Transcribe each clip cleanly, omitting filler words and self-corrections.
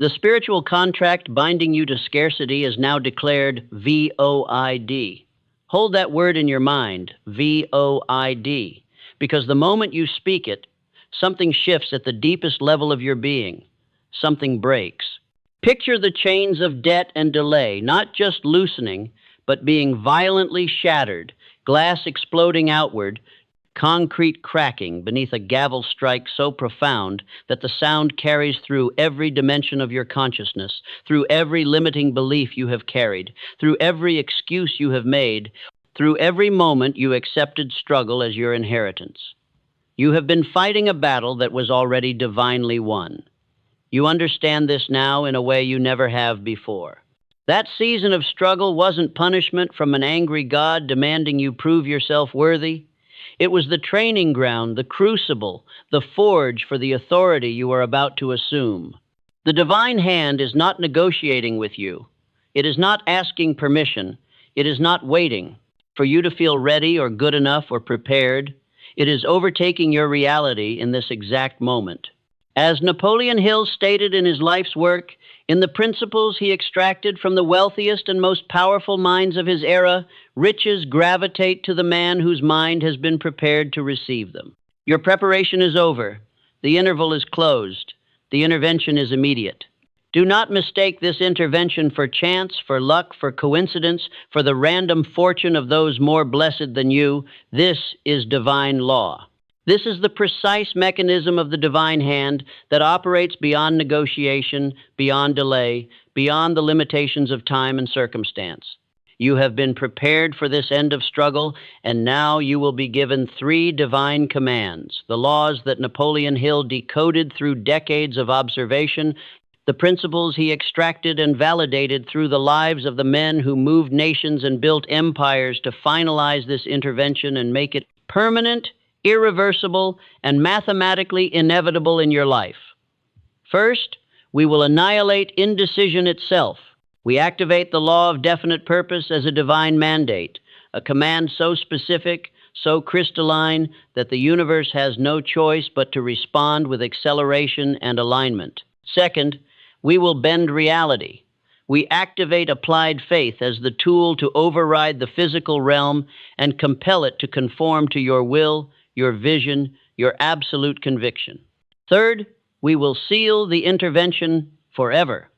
The spiritual contract binding you to scarcity is now declared void. Hold that word in your mind, void, because the moment you speak it, something shifts at the deepest level of your being. Something breaks. Picture the chains of debt and delay, not just loosening, but being violently shattered, glass exploding outward, concrete cracking beneath a gavel strike so profound that the sound carries through every dimension of your consciousness, through every limiting belief you have carried, through every excuse you have made, through every moment you accepted struggle as your inheritance. You have been fighting a battle that was already divinely won. You understand this now in a way you never have before. That season of struggle wasn't punishment from an angry God demanding you prove yourself worthy. It was the training ground, the crucible, the forge for the authority you are about to assume. The divine hand is not negotiating with you. It is not asking permission. It is not waiting for you to feel ready or good enough or prepared. It is overtaking your reality in this exact moment. As Napoleon Hill stated in his life's work, in the principles he extracted from the wealthiest and most powerful minds of his era, riches gravitate to the man whose mind has been prepared to receive them. Your preparation is over. The interval is closed. The intervention is immediate. Do not mistake this intervention for chance, for luck, for coincidence, for the random fortune of those more blessed than you. This is divine law. This is the precise mechanism of the divine hand that operates beyond negotiation, beyond delay, beyond the limitations of time and circumstance. You have been prepared for this end of struggle, and now you will be given 3 divine commands, the laws that Napoleon Hill decoded through decades of observation, the principles he extracted and validated through the lives of the men who moved nations and built empires to finalize this intervention and make it permanent, irreversible, and mathematically inevitable in your life. First, we will annihilate indecision itself. We activate the law of definite purpose as a divine mandate, a command so specific, so crystalline, that the universe has no choice but to respond with acceleration and alignment. Second, we will bend reality. We activate applied faith as the tool to override the physical realm and compel it to conform to your will, your vision, your absolute conviction. Third, we will seal the intervention forever.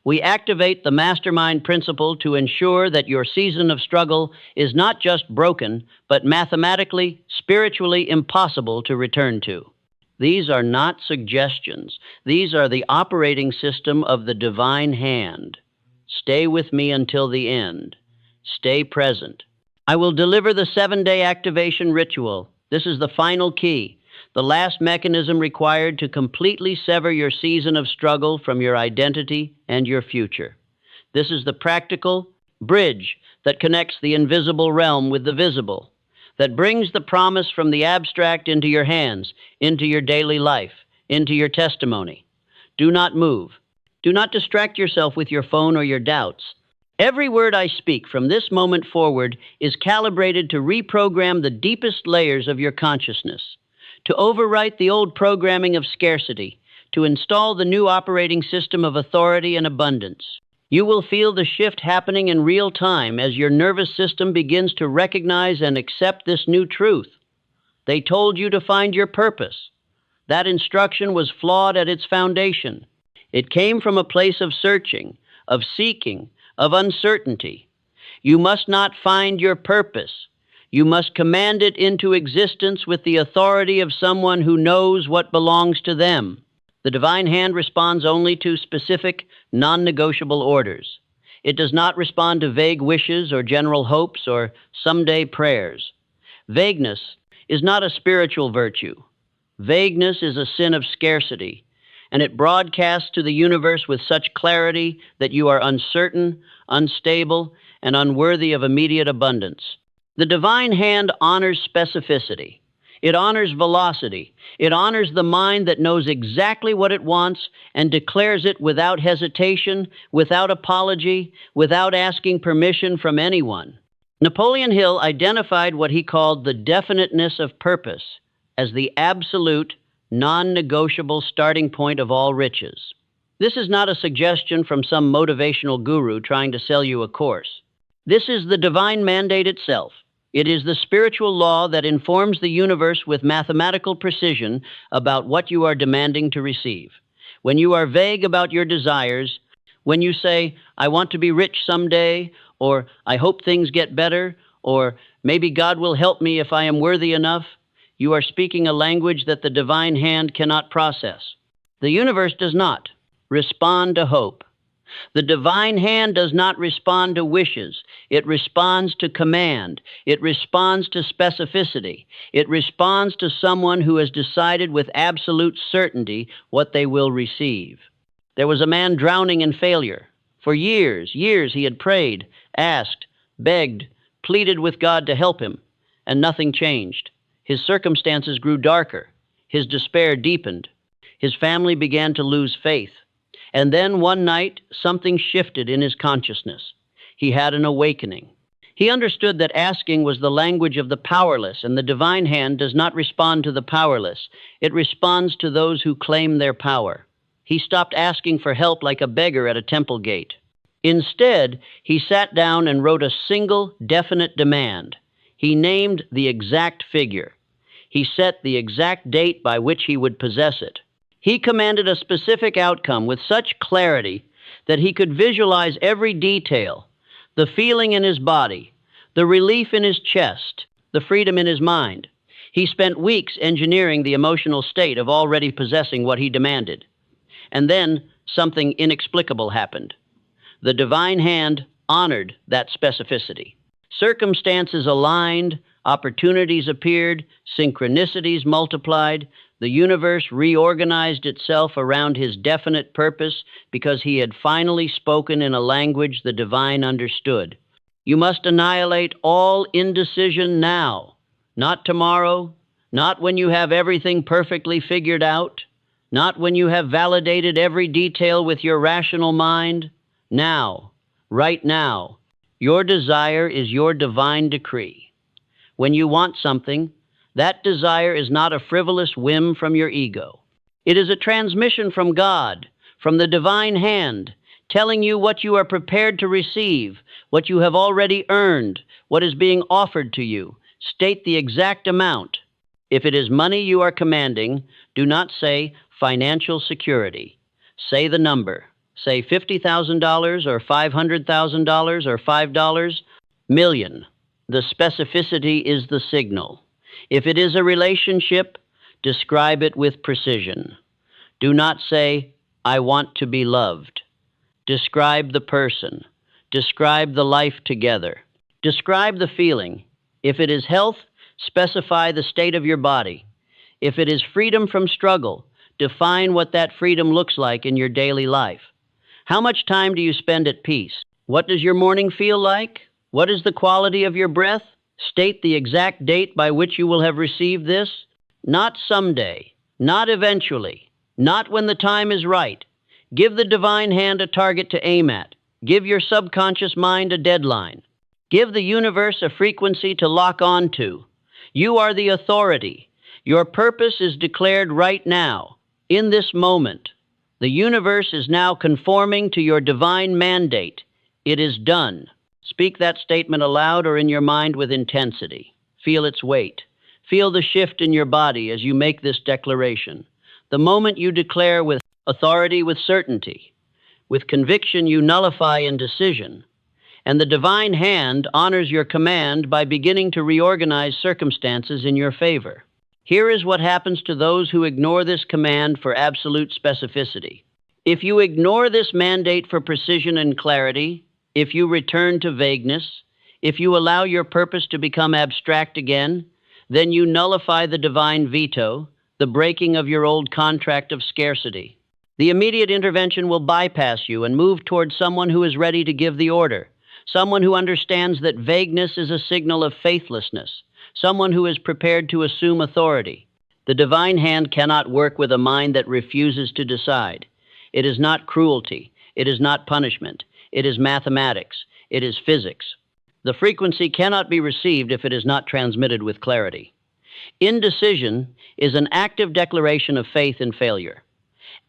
We activate the mastermind principle to ensure that your season of struggle is not just broken, but mathematically, spiritually impossible to return to. These are not suggestions. These are the operating system of the divine hand. Stay with me until the end. Stay present. I will deliver the 7-day activation ritual. This is the final key, the last mechanism required to completely sever your season of struggle from your identity and your future. This is the practical bridge that connects the invisible realm with the visible, that brings the promise from the abstract into your hands, into your daily life, into your testimony. Do not move. Do not distract yourself with your phone or your doubts. Every word I speak from this moment forward is calibrated to reprogram the deepest layers of your consciousness, to overwrite the old programming of scarcity, to install the new operating system of authority and abundance. You will feel the shift happening in real time as your nervous system begins to recognize and accept this new truth. They told you to find your purpose. That instruction was flawed at its foundation. It came from a place of searching, of seeking, of uncertainty. You must not find your purpose. You must command it into existence with the authority of someone who knows what belongs to them. The divine hand responds only to specific, non-negotiable orders. It does not respond to vague wishes or general hopes or someday prayers. Vagueness is not a spiritual virtue. Vagueness is a sin of scarcity, and it broadcasts to the universe with such clarity that you are uncertain, unstable, and unworthy of immediate abundance. The divine hand honors specificity. It honors velocity. It honors the mind that knows exactly what it wants and declares it without hesitation, without apology, without asking permission from anyone. Napoleon Hill identified what he called the definiteness of purpose as the absolute, non-negotiable starting point of all riches. This is not a suggestion from some motivational guru trying to sell you a course. This is the divine mandate itself. It is the spiritual law that informs the universe with mathematical precision about what you are demanding to receive. When you are vague about your desires, when you say, I want to be rich someday, or I hope things get better, or maybe God will help me if I am worthy enough, you are speaking a language that the divine hand cannot process. The universe does not respond to hope. The divine hand does not respond to wishes. It responds to command. It responds to specificity. It responds to someone who has decided with absolute certainty what they will receive. There was a man drowning in failure. For years he had prayed, asked, begged, pleaded with God to help him, and nothing changed. His circumstances grew darker. His despair deepened. His family began to lose faith. And then one night, something shifted in his consciousness. He had an awakening. He understood that asking was the language of the powerless, and the divine hand does not respond to the powerless. It responds to those who claim their power. He stopped asking for help like a beggar at a temple gate. Instead, he sat down and wrote a single, definite demand. He named the exact figure. He set the exact date by which he would possess it. He commanded a specific outcome with such clarity that he could visualize every detail, the feeling in his body, the relief in his chest, the freedom in his mind. He spent weeks engineering the emotional state of already possessing what he demanded. And then something inexplicable happened. The divine hand honored that specificity. Circumstances aligned, opportunities appeared, synchronicities multiplied. The universe reorganized itself around his definite purpose because he had finally spoken in a language the divine understood. You must annihilate all indecision now, not tomorrow, not when you have everything perfectly figured out, not when you have validated every detail with your rational mind. Now, right now, your desire is your divine decree. When you want something, that desire is not a frivolous whim from your ego. It is a transmission from God, from the divine hand, telling you what you are prepared to receive, what you have already earned, what is being offered to you. State the exact amount. If it is money you are commanding, do not say financial security. Say the number. Say $50,000 or $500,000 or $5 million. The specificity is the signal. If it is a relationship, describe it with precision. Do not say, I want to be loved. Describe the person. Describe the life together. Describe the feeling. If it is health, specify the state of your body. If it is freedom from struggle, define what that freedom looks like in your daily life. How much time do you spend at peace? What does your morning feel like? What is the quality of your breath? State the exact date by which you will have received this. Not someday, not eventually, not when the time is right. Give the divine hand a target to aim at. Give your subconscious mind a deadline. Give the universe a frequency to lock on to. You are the authority. Your purpose is declared right now, in this moment. The universe is now conforming to your divine mandate. It is done. Speak that statement aloud or in your mind with intensity. Feel its weight. Feel the shift in your body as you make this declaration. The moment you declare with authority, with certainty, with conviction, you nullify indecision. And the divine hand honors your command by beginning to reorganize circumstances in your favor. Here is what happens to those who ignore this command for absolute specificity. If you ignore this mandate for precision and clarity, if you return to vagueness, if you allow your purpose to become abstract again, then you nullify the divine veto, the breaking of your old contract of scarcity. The immediate intervention will bypass you and move toward someone who is ready to give the order, someone who understands that vagueness is a signal of faithlessness, someone who is prepared to assume authority. The divine hand cannot work with a mind that refuses to decide. It is not cruelty. It is not punishment. It is mathematics. It is physics. The frequency cannot be received if it is not transmitted with clarity. Indecision is an active declaration of faith in failure.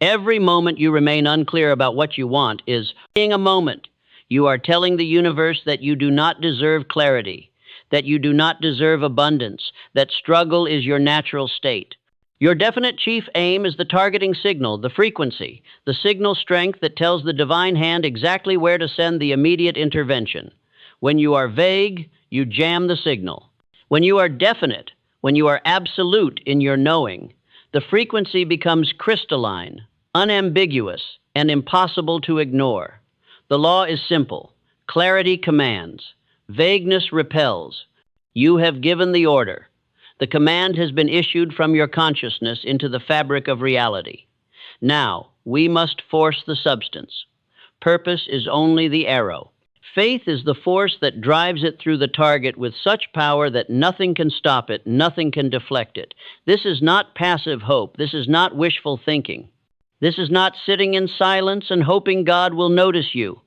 Every moment you remain unclear about what you want is being a moment. You are telling the universe that you do not deserve clarity, that you do not deserve abundance, that struggle is your natural state. Your definite chief aim is the targeting signal, the frequency, the signal strength that tells the divine hand exactly where to send the immediate intervention. When you are vague, you jam the signal. When you are definite, when you are absolute in your knowing, the frequency becomes crystalline, unambiguous, and impossible to ignore. The law is simple. Clarity commands. Vagueness repels. You have given the order. The command has been issued from your consciousness into the fabric of reality. Now, we must force the substance. Purpose is only the arrow. Faith is the force that drives it through the target with such power that nothing can stop it, nothing can deflect it. This is not passive hope. This is not wishful thinking. This is not sitting in silence and hoping God will notice you.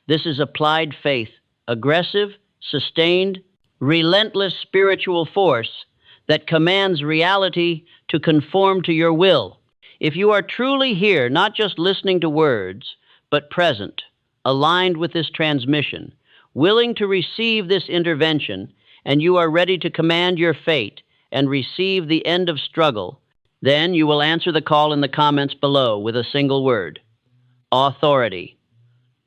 This is applied faith, aggressive, sustained, relentless spiritual force that commands reality to conform to your will. If you are truly here, not just listening to words, but present, aligned with this transmission, willing to receive this intervention, and you are ready to command your fate and receive the end of struggle, then you will answer the call in the comments below with a single word: authority.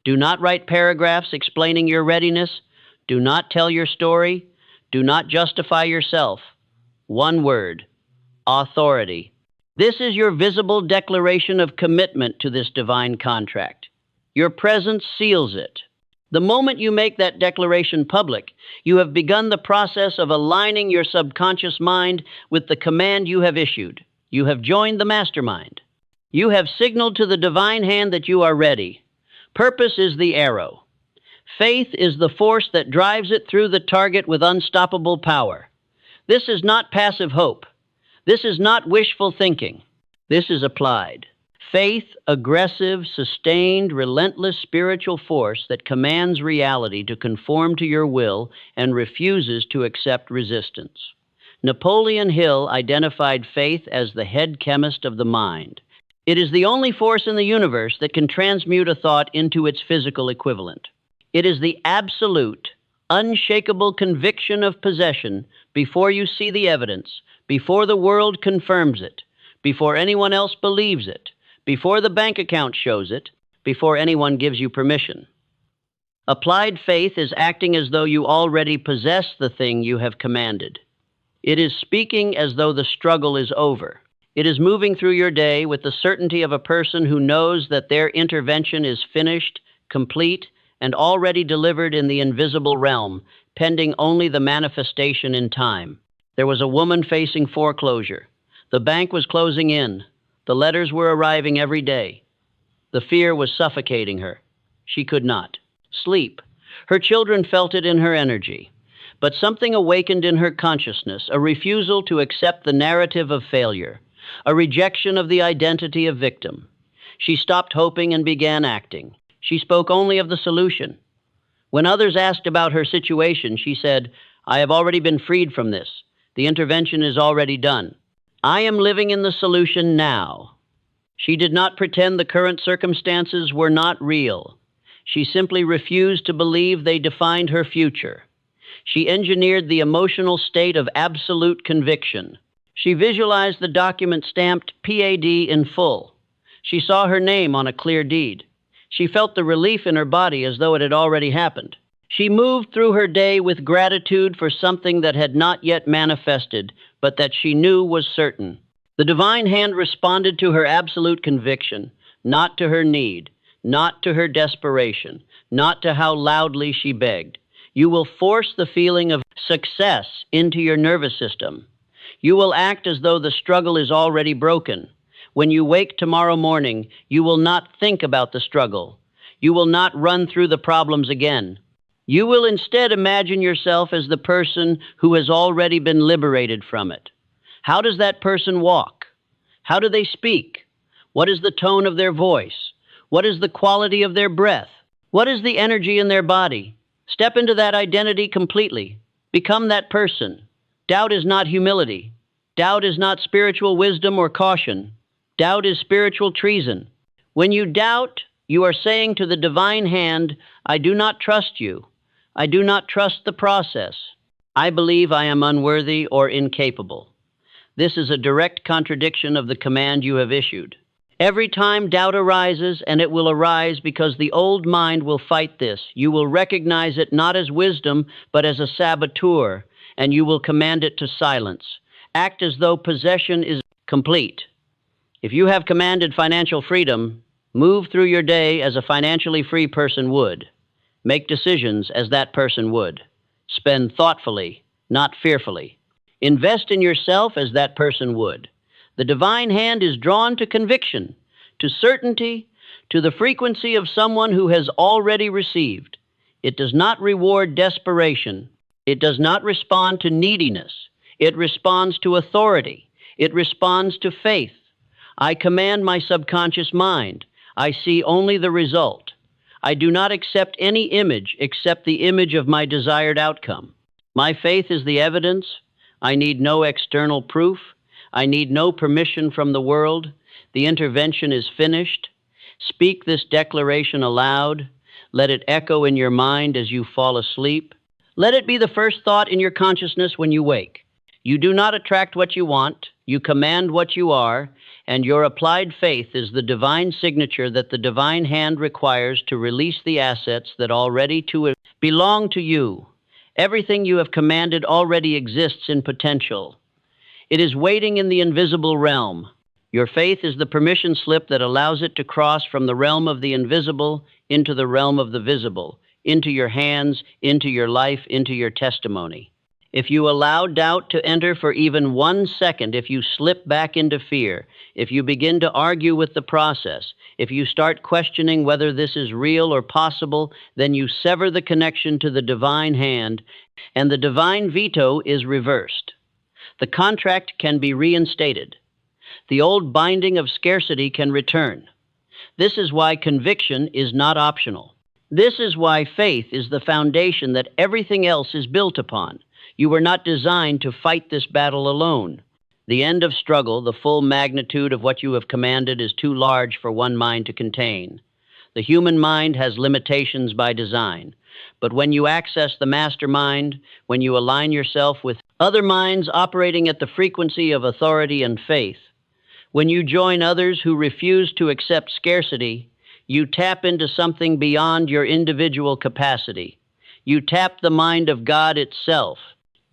Do not write paragraphs explaining your readiness. Do not tell your story. Do not justify yourself. One word: authority. This is your visible declaration of commitment to this divine contract. Your presence seals it. The moment you make that declaration public, you have begun the process of aligning your subconscious mind with the command you have issued. You have joined the mastermind. You have signaled to the divine hand that you are ready. Purpose is the arrow. Faith is the force that drives it through the target with unstoppable power. This is not passive hope. This is not wishful thinking. This is applied faith, aggressive, sustained, relentless spiritual force that commands reality to conform to your will and refuses to accept resistance. Napoleon Hill identified faith as the head chemist of the mind. It is the only force in the universe that can transmute a thought into its physical equivalent. It is the absolute, unshakable conviction of possession before you see the evidence, before the world confirms it, before anyone else believes it, before the bank account shows it, before anyone gives you permission. Applied faith is acting as though you already possess the thing you have commanded. It is speaking as though the struggle is over. It is moving through your day with the certainty of a person who knows that their intervention is finished, complete, and already delivered in the invisible realm, pending only the manifestation in time. There was a woman facing foreclosure. The bank was closing in. The letters were arriving every day. The fear was suffocating her. She could not sleep. Her children felt it in her energy. But something awakened in her consciousness, a refusal to accept the narrative of failure, a rejection of the identity of victim. She stopped hoping and began acting. She spoke only of the solution. When others asked about her situation, she said, "I have already been freed from this. The intervention is already done. I am living in the solution now." She did not pretend the current circumstances were not real. She simply refused to believe they defined her future. She engineered the emotional state of absolute conviction. She visualized the document stamped PAD in full. She saw her name on a clear deed. She felt the relief in her body as though it had already happened. She moved through her day with gratitude for something that had not yet manifested, but that she knew was certain. The divine hand responded to her absolute conviction, not to her need, not to her desperation, not to how loudly she begged. You will force the feeling of success into your nervous system. You will act as though the struggle is already broken. When you wake tomorrow morning, you will not think about the struggle. You will not run through the problems again. You will instead imagine yourself as the person who has already been liberated from it. How does that person walk? How do they speak? What is the tone of their voice? What is the quality of their breath? What is the energy in their body? Step into that identity completely. Become that person. Doubt is not humility. Doubt is not spiritual wisdom or caution. Doubt is spiritual treason. When you doubt, you are saying to the divine hand, I do not trust you. I do not trust the process. I believe I am unworthy or incapable. This is a direct contradiction of the command you have issued. Every time doubt arises, and it will arise because the old mind will fight this, you will recognize it not as wisdom, but as a saboteur, and you will command it to silence. Act as though possession is complete. If you have commanded financial freedom, move through your day as a financially free person would. Make decisions as that person would. Spend thoughtfully, not fearfully. Invest in yourself as that person would. The divine hand is drawn to conviction, to certainty, to the frequency of someone who has already received. It does not reward desperation. It does not respond to neediness. It responds to authority. It responds to faith. I command my subconscious mind. I see only the result. I do not accept any image except the image of my desired outcome. My faith is the evidence. I need no external proof. I need no permission from the world. The intervention is finished. Speak this declaration aloud. Let it echo in your mind as you fall asleep. Let it be the first thought in your consciousness when you wake. You do not attract what you want. You command what you are, and your applied faith is the divine signature that the divine hand requires to release the assets that already belong to you. Everything you have commanded already exists in potential. It is waiting in the invisible realm. Your faith is the permission slip that allows it to cross from the realm of the invisible into the realm of the visible, into your hands, into your life, into your testimony. If you allow doubt to enter for even 1 second, if you slip back into fear, if you begin to argue with the process, if you start questioning whether this is real or possible, then you sever the connection to the divine hand, and the divine veto is reversed. The contract can be reinstated. The old binding of scarcity can return. This is why conviction is not optional. This is why faith is the foundation that everything else is built upon. You were not designed to fight this battle alone. The end of struggle, the full magnitude of what you have commanded, is too large for one mind to contain. The human mind has limitations by design. But when you access the mastermind, when you align yourself with other minds operating at the frequency of authority and faith, when you join others who refuse to accept scarcity, you tap into something beyond your individual capacity. You tap the mind of God itself.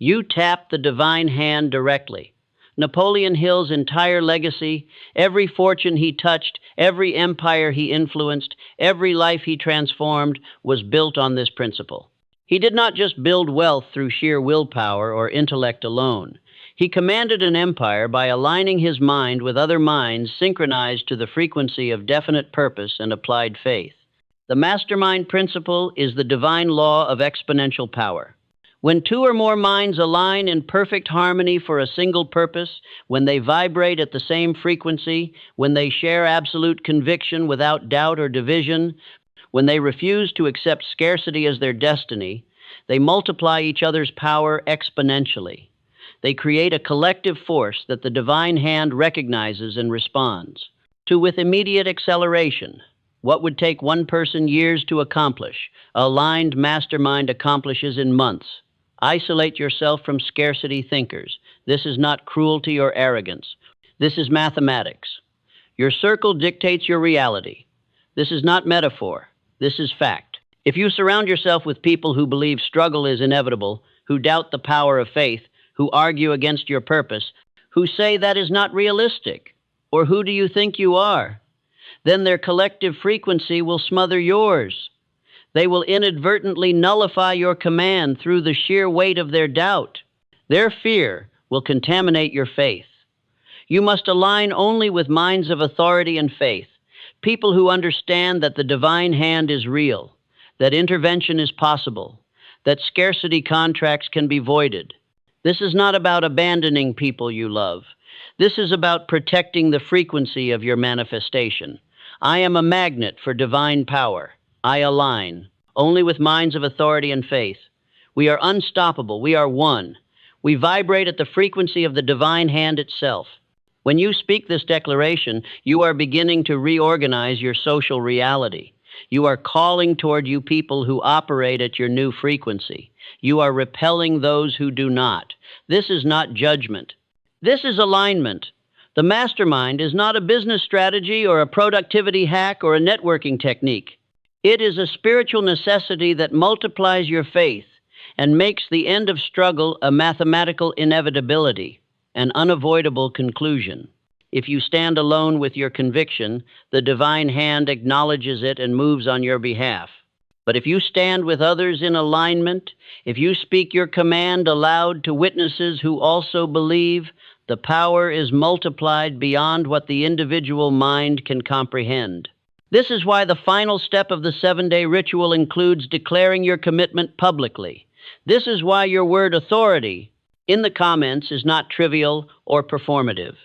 You tap the divine hand directly. Napoleon Hill's entire legacy, every fortune he touched, every empire he influenced, every life he transformed, was built on this principle. He did not just build wealth through sheer willpower or intellect alone. He commanded an empire by aligning his mind with other minds synchronized to the frequency of definite purpose and applied faith. The mastermind principle is the divine law of exponential power. When two or more minds align in perfect harmony for a single purpose, when they vibrate at the same frequency, when they share absolute conviction without doubt or division, when they refuse to accept scarcity as their destiny, they multiply each other's power exponentially. They create a collective force that the divine hand recognizes and responds to with immediate acceleration. What would take one person years to accomplish, a aligned mastermind accomplishes in months. Isolate yourself from scarcity thinkers. This is not cruelty or arrogance. This is mathematics. Your circle dictates your reality. This is not metaphor. This is fact. If you surround yourself with people who believe struggle is inevitable, who doubt the power of faith, who argue against your purpose, who say that is not realistic, or who do you think you are, then their collective frequency will smother yours. They will inadvertently nullify your command through the sheer weight of their doubt. Their fear will contaminate your faith. You must align only with minds of authority and faith, people who understand that the divine hand is real, that intervention is possible, that scarcity contracts can be voided. This is not about abandoning people you love. This is about protecting the frequency of your manifestation. I am a magnet for divine power. I align only with minds of authority and faith. We are unstoppable. We are one. We vibrate at the frequency of the divine hand itself. When you speak this declaration, you are beginning to reorganize your social reality. You are calling toward you people who operate at your new frequency. You are repelling those who do not. This is not judgment. This is alignment. The mastermind is not a business strategy or a productivity hack or a networking technique. It is a spiritual necessity that multiplies your faith and makes the end of struggle a mathematical inevitability, an unavoidable conclusion. If you stand alone with your conviction, the divine hand acknowledges it and moves on your behalf. But if you stand with others in alignment, if you speak your command aloud to witnesses who also believe, the power is multiplied beyond what the individual mind can comprehend. This is why the final step of the 7-day ritual includes declaring your commitment publicly. This is why your word authority in the comments is not trivial or performative.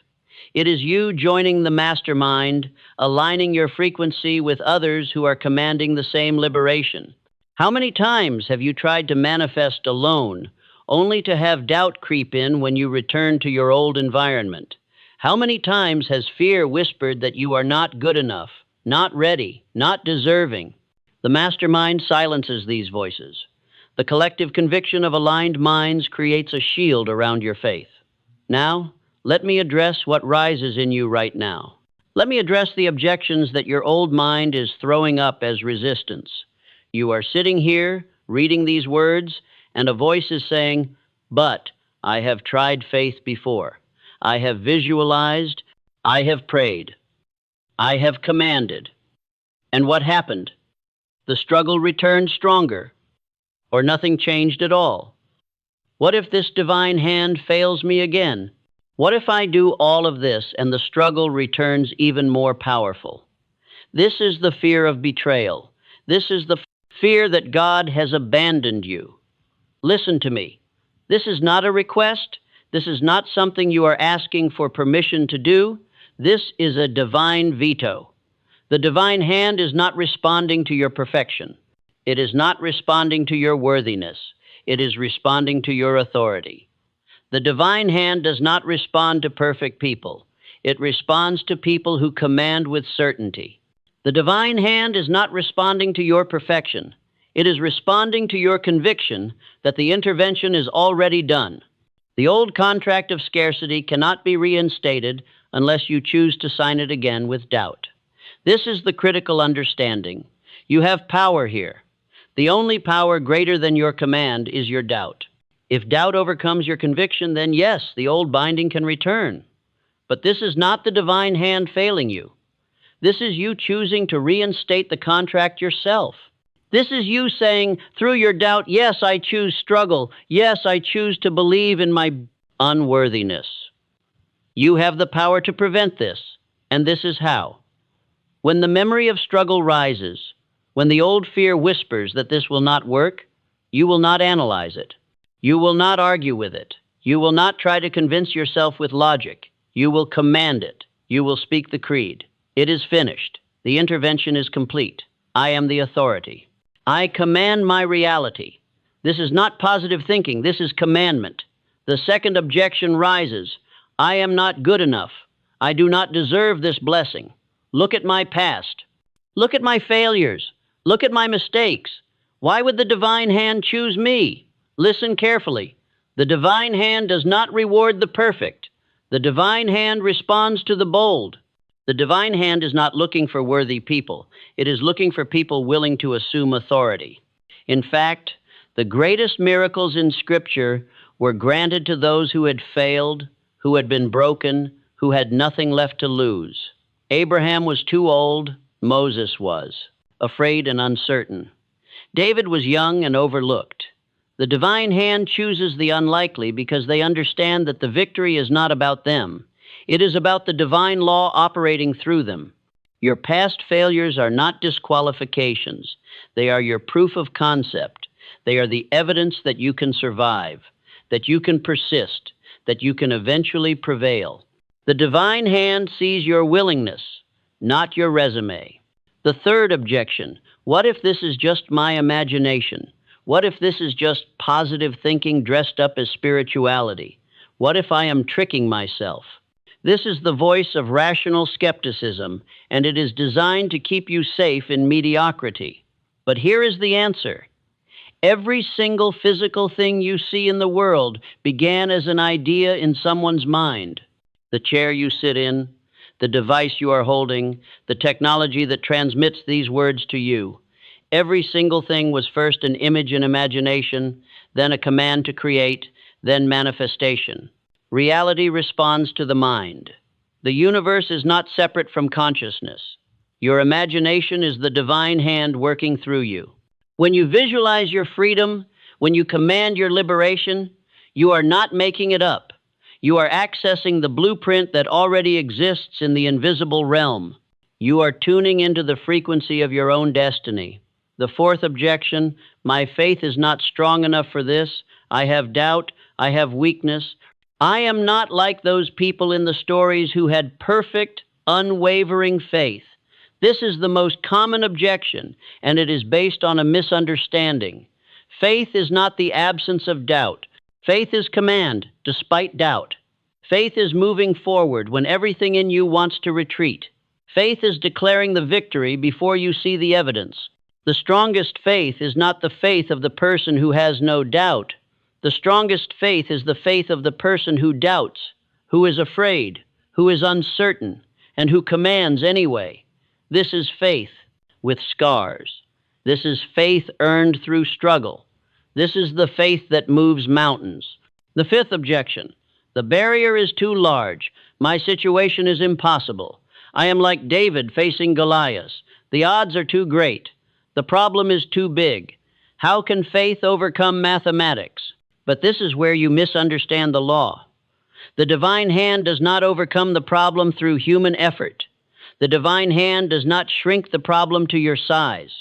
It is you joining the mastermind, aligning your frequency with others who are commanding the same liberation. How many times have you tried to manifest alone, only to have doubt creep in when you return to your old environment? How many times has fear whispered that you are not good enough, not ready, not deserving? The mastermind silences these voices. The collective conviction of aligned minds creates a shield around your faith. Now, let me address what rises in you right now. Let me address the objections that your old mind is throwing up as resistance. You are sitting here, reading these words, and a voice is saying, "But I have tried faith before. I have visualized. I have prayed. I have commanded." And what happened? The struggle returned stronger, or nothing changed at all. What if this divine hand fails me again? What if I do all of this and the struggle returns even more powerful? This is the fear of betrayal. This is the fear that God has abandoned you. Listen to me. This is not a request. This is not something you are asking for permission to do. This is a divine veto. The divine hand is not responding to your perfection. It is not responding to your worthiness. It is responding to your authority. The divine hand does not respond to perfect people. It responds to people who command with certainty. The divine hand is not responding to your perfection. It is responding to your conviction that the intervention is already done. The old contract of scarcity cannot be reinstated unless you choose to sign it again with doubt. This is the critical understanding. You have power here. The only power greater than your command is your doubt. If doubt overcomes your conviction, then yes, the old binding can return. But this is not the divine hand failing you. This is you choosing to reinstate the contract yourself. This is you saying, through your doubt, yes, I choose struggle. Yes, I choose to believe in my unworthiness. You have the power to prevent this, and this is how. When the memory of struggle rises, when the old fear whispers that this will not work, you will not analyze it. You will not argue with it. You will not try to convince yourself with logic. You will command it. You will speak the creed. It is finished. The intervention is complete. I am the authority. I command my reality. This is not positive thinking. This is commandment. The second objection rises. I am not good enough. I do not deserve this blessing. Look at my past. Look at my failures. Look at my mistakes. Why would the divine hand choose me? Listen carefully. The divine hand does not reward the perfect. The divine hand responds to the bold. The divine hand is not looking for worthy people. It is looking for people willing to assume authority. In fact, the greatest miracles in Scripture were granted to those who had failed, who had been broken, who had nothing left to lose. Abraham was too old. Moses was, afraid and uncertain. David was young and overlooked. The divine hand chooses the unlikely because they understand that the victory is not about them. It is about the divine law operating through them. Your past failures are not disqualifications. They are your proof of concept. They are the evidence that you can survive, that you can persist, that you can eventually prevail. The divine hand sees your willingness, not your resume. The third objection, what if this is just my imagination? What if this is just positive thinking dressed up as spirituality? What if I am tricking myself? This is the voice of rational skepticism, and it is designed to keep you safe in mediocrity. But here is the answer. Every single physical thing you see in the world began as an idea in someone's mind. The chair you sit in, the device you are holding, the technology that transmits these words to you. Every single thing was first an image in imagination, then a command to create, then manifestation. Reality responds to the mind. The universe is not separate from consciousness. Your imagination is the divine hand working through you. When you visualize your freedom, when you command your liberation, you are not making it up. You are accessing the blueprint that already exists in the invisible realm. You are tuning into the frequency of your own destiny. The fourth objection, my faith is not strong enough for this. I have doubt. I have weakness. I am not like those people in the stories who had perfect, unwavering faith. This is the most common objection, and it is based on a misunderstanding. Faith is not the absence of doubt. Faith is command, despite doubt. Faith is moving forward when everything in you wants to retreat. Faith is declaring the victory before you see the evidence. The strongest faith is not the faith of the person who has no doubt. The strongest faith is the faith of the person who doubts, who is afraid, who is uncertain, and who commands anyway. This is faith with scars. This is faith earned through struggle. This is the faith that moves mountains. The fifth objection, the barrier is too large. My situation is impossible. I am like David facing Goliath. The odds are too great. The problem is too big. How can faith overcome mathematics? But this is where you misunderstand the law. The divine hand does not overcome the problem through human effort. The divine hand does not shrink the problem to your size.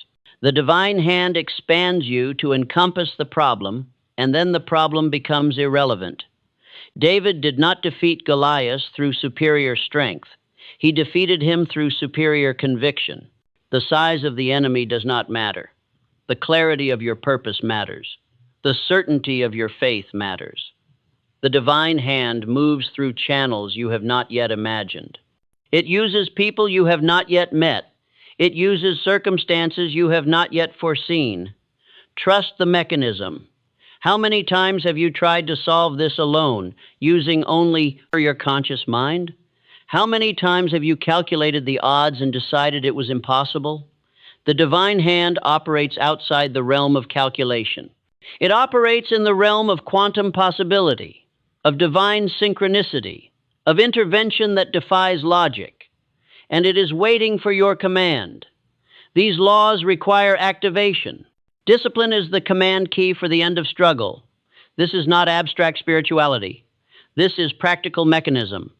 The divine hand expands you to encompass the problem, and then the problem becomes irrelevant. David did not defeat Goliath through superior strength. He defeated him through superior conviction. The size of the enemy does not matter. The clarity of your purpose matters. The certainty of your faith matters. The divine hand moves through channels you have not yet imagined. It uses people you have not yet met. It uses circumstances you have not yet foreseen. Trust the mechanism. How many times have you tried to solve this alone, using only your conscious mind? How many times have you calculated the odds and decided it was impossible? The divine hand operates outside the realm of calculation. It operates in the realm of quantum possibility, of divine synchronicity, of intervention that defies logic, and it is waiting for your command. These laws require activation. Discipline is the command key for the end of struggle. This is not abstract spirituality. This is practical mechanism.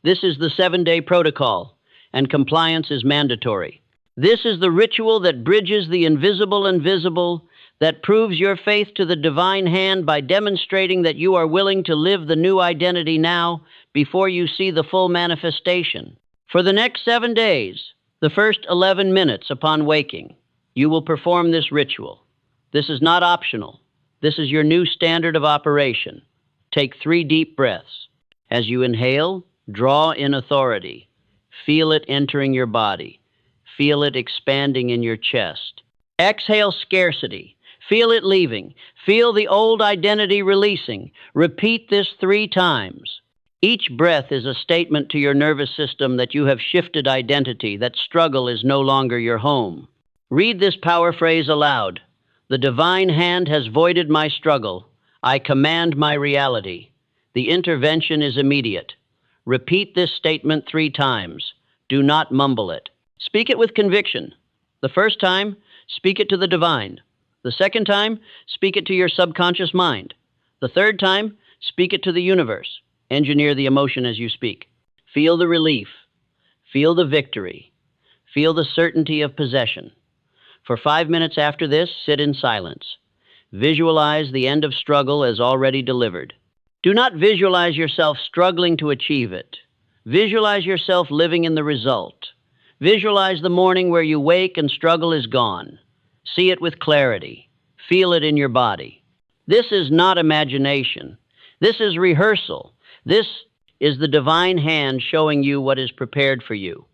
This is the 7-day protocol, and compliance is mandatory. This is the ritual that bridges the invisible and visible, that proves your faith to the divine hand by demonstrating that you are willing to live the new identity now before you see the full manifestation. For the next 7 days, the first 11 minutes upon waking, you will perform this ritual. This is not optional. This is your new standard of operation. Take 3 deep breaths. As you inhale, draw in authority. Feel it entering your body. Feel it expanding in your chest. Exhale scarcity. Feel it leaving. Feel the old identity releasing. Repeat this 3 times. Each breath is a statement to your nervous system that you have shifted identity, that struggle is no longer your home. Read this power phrase aloud. The divine hand has voided my struggle. I command my reality. The intervention is immediate. Repeat this statement 3 times. Do not mumble it. Speak it with conviction. The first time, speak it to the divine. The second time, speak it to your subconscious mind. The third time, speak it to the universe. Engineer the emotion as you speak. Feel the relief. Feel the victory. Feel the certainty of possession. For 5 minutes after this, sit in silence. Visualize the end of struggle as already delivered. Do not visualize yourself struggling to achieve it. Visualize yourself living in the result. Visualize the morning where you wake and struggle is gone. See it with clarity. Feel it in your body. This is not imagination. This is rehearsal. This is the divine hand showing you what is prepared for you.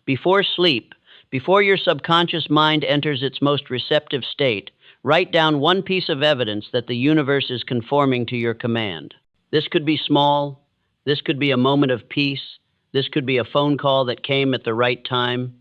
Before sleep, before your subconscious mind enters its most receptive state, write down one piece of evidence that the universe is conforming to your command. This could be small. This could be a moment of peace. This could be a phone call that came at the right time.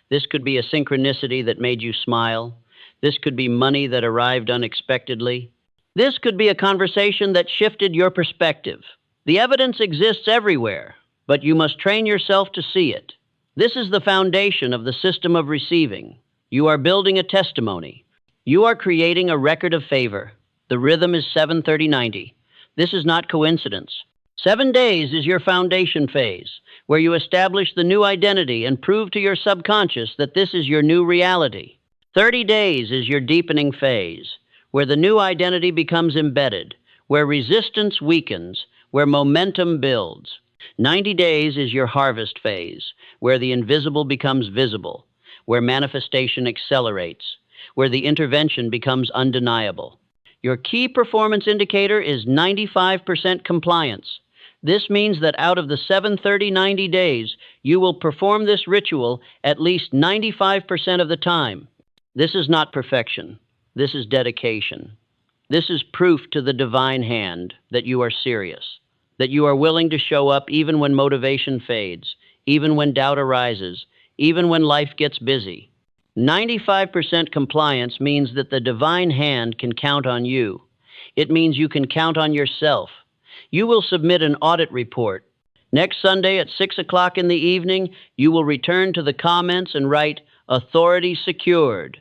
This could be a synchronicity that made you smile. This could be money that arrived unexpectedly. This could be a conversation that shifted your perspective. The evidence exists everywhere, but you must train yourself to see it. This is the foundation of the system of receiving. You are building a testimony. You are creating a record of favor. The rhythm is 7:30-90. This is not coincidence. 7 days is your foundation phase, where you establish the new identity and prove to your subconscious that this is your new reality. 30 days is your deepening phase, where the new identity becomes embedded, where resistance weakens, where momentum builds. 90 days is your harvest phase, where the invisible becomes visible, where manifestation accelerates, where the intervention becomes undeniable. Your key performance indicator is 95% compliance. This means that out of the 7:30-90 days, you will perform this ritual at least 95% of the time. This is not perfection. This is dedication. This is proof to the divine hand that you are serious, that you are willing to show up even when motivation fades, even when doubt arises, even when life gets busy. 95% compliance means that the divine hand can count on you. It means you can count on yourself. You will submit an audit report. Next Sunday at 6 o'clock in the evening, you will return to the comments and write, "Authority secured."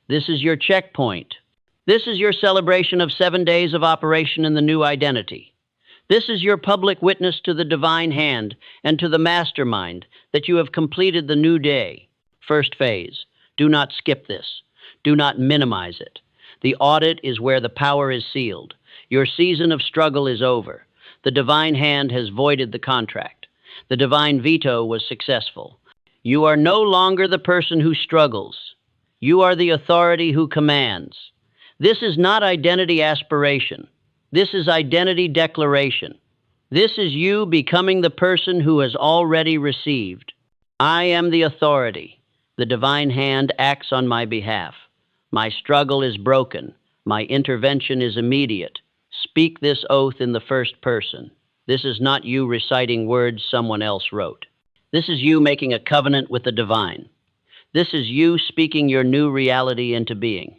This is your checkpoint. This is your celebration of 7 days of operation in the new identity. This is your public witness to the divine hand and to the mastermind that you have completed the new day. First phase. Do not skip this. Do not minimize it. The audit is where the power is sealed. Your season of struggle is over. The divine hand has voided the contract. The divine veto was successful. You are no longer the person who struggles. You are the authority who commands. This is not identity aspiration. This is identity declaration. This is you becoming the person who has already received. I am the authority. The divine hand acts on my behalf. My struggle is broken. My intervention is immediate. Speak this oath in the first person. This is not you reciting words someone else wrote. This is you making a covenant with the divine. This is you speaking your new reality into being.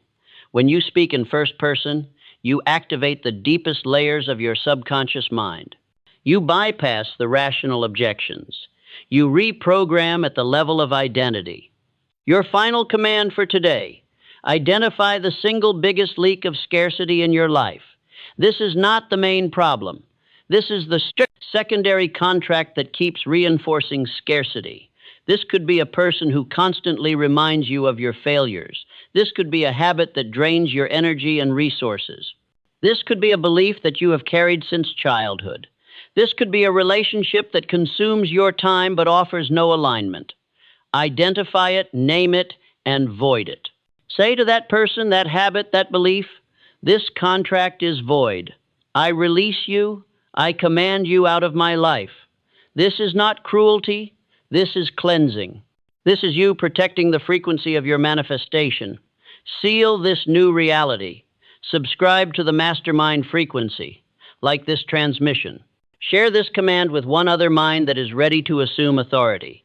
When you speak in first person, you activate the deepest layers of your subconscious mind. You bypass the rational objections. You reprogram at the level of identity. Your final command for today: identify the single biggest leak of scarcity in your life. This is not the main problem. This is the secondary contract that keeps reinforcing scarcity. This could be a person who constantly reminds you of your failures. This could be a habit that drains your energy and resources. This could be a belief that you have carried since childhood. This could be a relationship that consumes your time but offers no alignment. Identify it, name it, and void it. Say to that person, that habit, that belief, "This contract is void. I release you. I command you out of my life. This is not cruelty. This is cleansing. This is you protecting the frequency of your manifestation. Seal this new reality. Subscribe to the mastermind frequency, like this transmission. Share this command with one other mind that is ready to assume authority.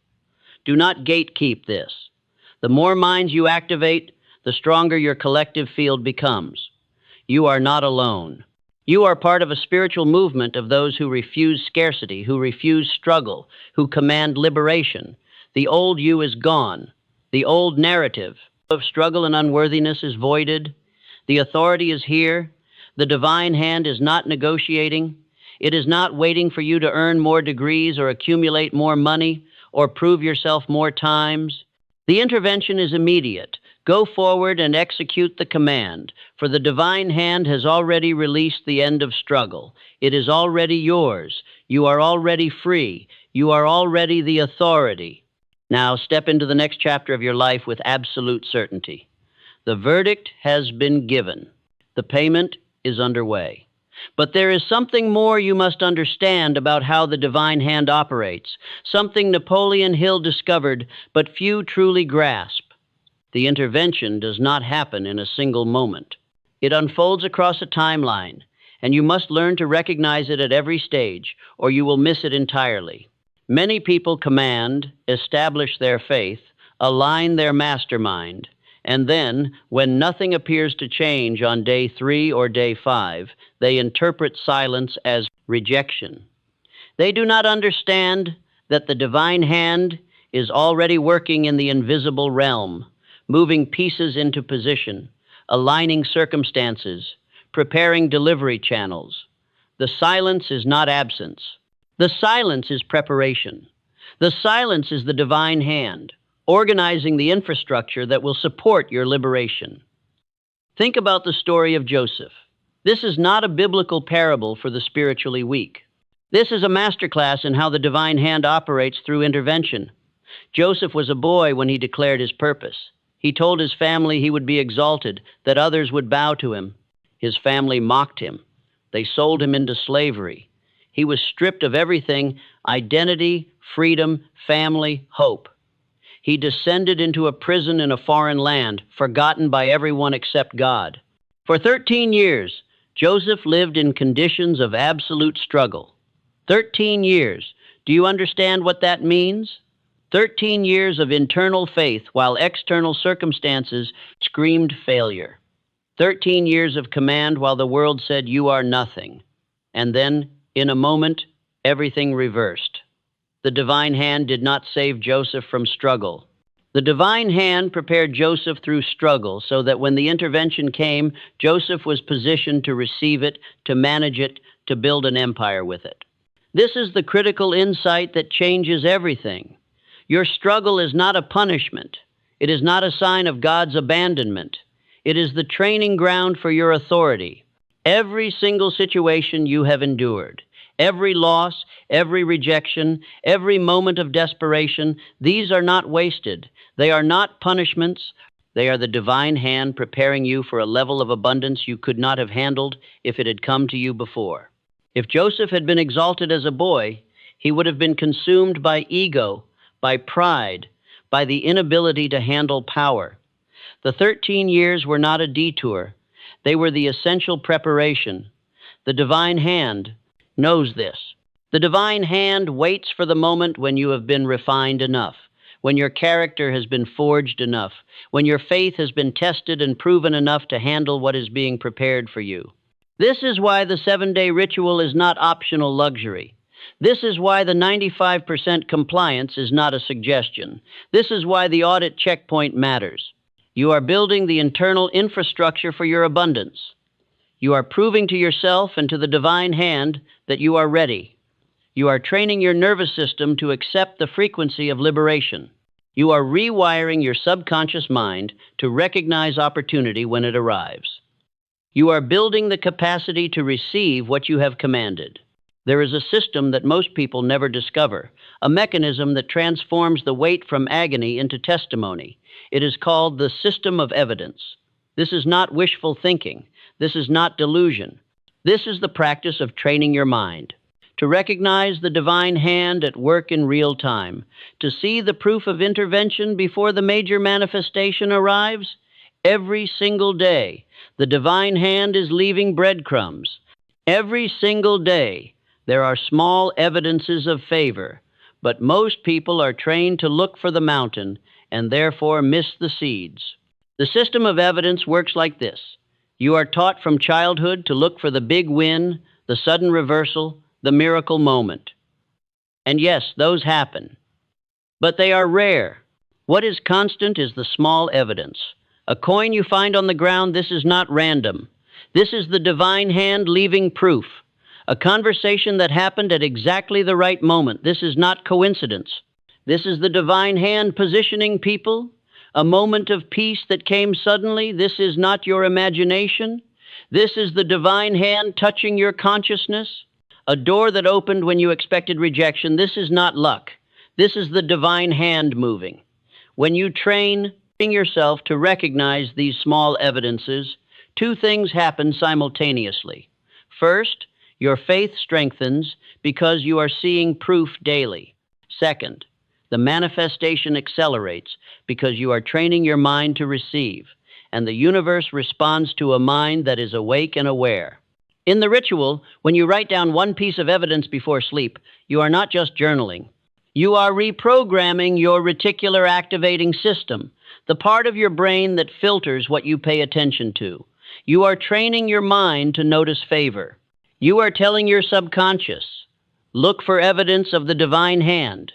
Do not gatekeep this. The more minds you activate, the stronger your collective field becomes. You are not alone. You are part of a spiritual movement of those who refuse scarcity, who refuse struggle, who command liberation. The old you is gone. The old narrative of struggle and unworthiness is voided. The authority is here. The divine hand is not negotiating. It is not waiting for you to earn more degrees or accumulate more money or prove yourself more times. The intervention is immediate. Go forward and execute the command, for the divine hand has already released the end of struggle. It is already yours. You are already free. You are already the authority. Now step into the next chapter of your life with absolute certainty. The verdict has been given. The payment is underway. But there is something more you must understand about how the divine hand operates, something Napoleon Hill discovered, but few truly grasp. The intervention does not happen in a single moment. It unfolds across a timeline, and you must learn to recognize it at every stage, or you will miss it entirely. Many people command, establish their faith, align their mastermind, and then, when nothing appears to change on day 3 or day 5, they interpret silence as rejection. They do not understand that the divine hand is already working in the invisible realm, moving pieces into position, aligning circumstances, preparing delivery channels. The silence is not absence. The silence is preparation. The silence is the divine hand, organizing the infrastructure that will support your liberation. Think about the story of Joseph. This is not a biblical parable for the spiritually weak. This is a masterclass in how the divine hand operates through intervention. Joseph was a boy when he declared his purpose. He told his family he would be exalted, that others would bow to him. His family mocked him. They sold him into slavery. He was stripped of everything: identity, freedom, family, hope. He descended into a prison in a foreign land, forgotten by everyone except God. For 13 years, Joseph lived in conditions of absolute struggle. 13 years. Do you understand what that means? 13 years of internal faith while external circumstances screamed failure. 13 years of command while the world said, "You are nothing." And then, in a moment, everything reversed. The divine hand did not save Joseph from struggle. The divine hand prepared Joseph through struggle so that when the intervention came, Joseph was positioned to receive it, to manage it, to build an empire with it. This is the critical insight that changes everything. Your struggle is not a punishment. It is not a sign of God's abandonment. It is the training ground for your authority. Every single situation you have endured, every loss, every rejection, every moment of desperation, these are not wasted. They are not punishments. They are the divine hand preparing you for a level of abundance you could not have handled if it had come to you before. If Joseph had been exalted as a boy, he would have been consumed by ego, by pride, by the inability to handle power. The 13 years were not a detour. They were the essential preparation. The divine hand knows this. The divine hand waits for the moment when you have been refined enough, when your character has been forged enough, when your faith has been tested and proven enough to handle what is being prepared for you. This is why the 7-day ritual is not optional luxury. This is why the 95% compliance is not a suggestion. This is why the audit checkpoint matters. You are building the internal infrastructure for your abundance. You are proving to yourself and to the divine hand that you are ready. You are training your nervous system to accept the frequency of liberation. You are rewiring your subconscious mind to recognize opportunity when it arrives. You are building the capacity to receive what you have commanded. There is a system that most people never discover, a mechanism that transforms the weight from agony into testimony. It is called the system of evidence. This is not wishful thinking. This is not delusion. This is the practice of training your mind to recognize the divine hand at work in real time, to see the proof of intervention before the major manifestation arrives. Every single day, the divine hand is leaving breadcrumbs. Every single day, there are small evidences of favor, but most people are trained to look for the mountain and therefore miss the seeds. The system of evidence works like this. You are taught from childhood to look for the big win, the sudden reversal, the miracle moment. And yes, those happen, but they are rare. What is constant is the small evidence. A coin you find on the ground, this is not random. This is the divine hand leaving proof. A conversation that happened at exactly the right moment. This is not coincidence. This is the divine hand positioning people. A moment of peace that came suddenly. This is not your imagination. This is the divine hand touching your consciousness. A door that opened when you expected rejection. This is not luck. This is the divine hand moving. When you train yourself to recognize these small evidences, two things happen simultaneously. First, your faith strengthens because you are seeing proof daily. Second, the manifestation accelerates because you are training your mind to receive, and the universe responds to a mind that is awake and aware. In the ritual, when you write down one piece of evidence before sleep, you are not just journaling. You are reprogramming your reticular activating system, the part of your brain that filters what you pay attention to. You are training your mind to notice favor. You are telling your subconscious, look for evidence of the divine hand.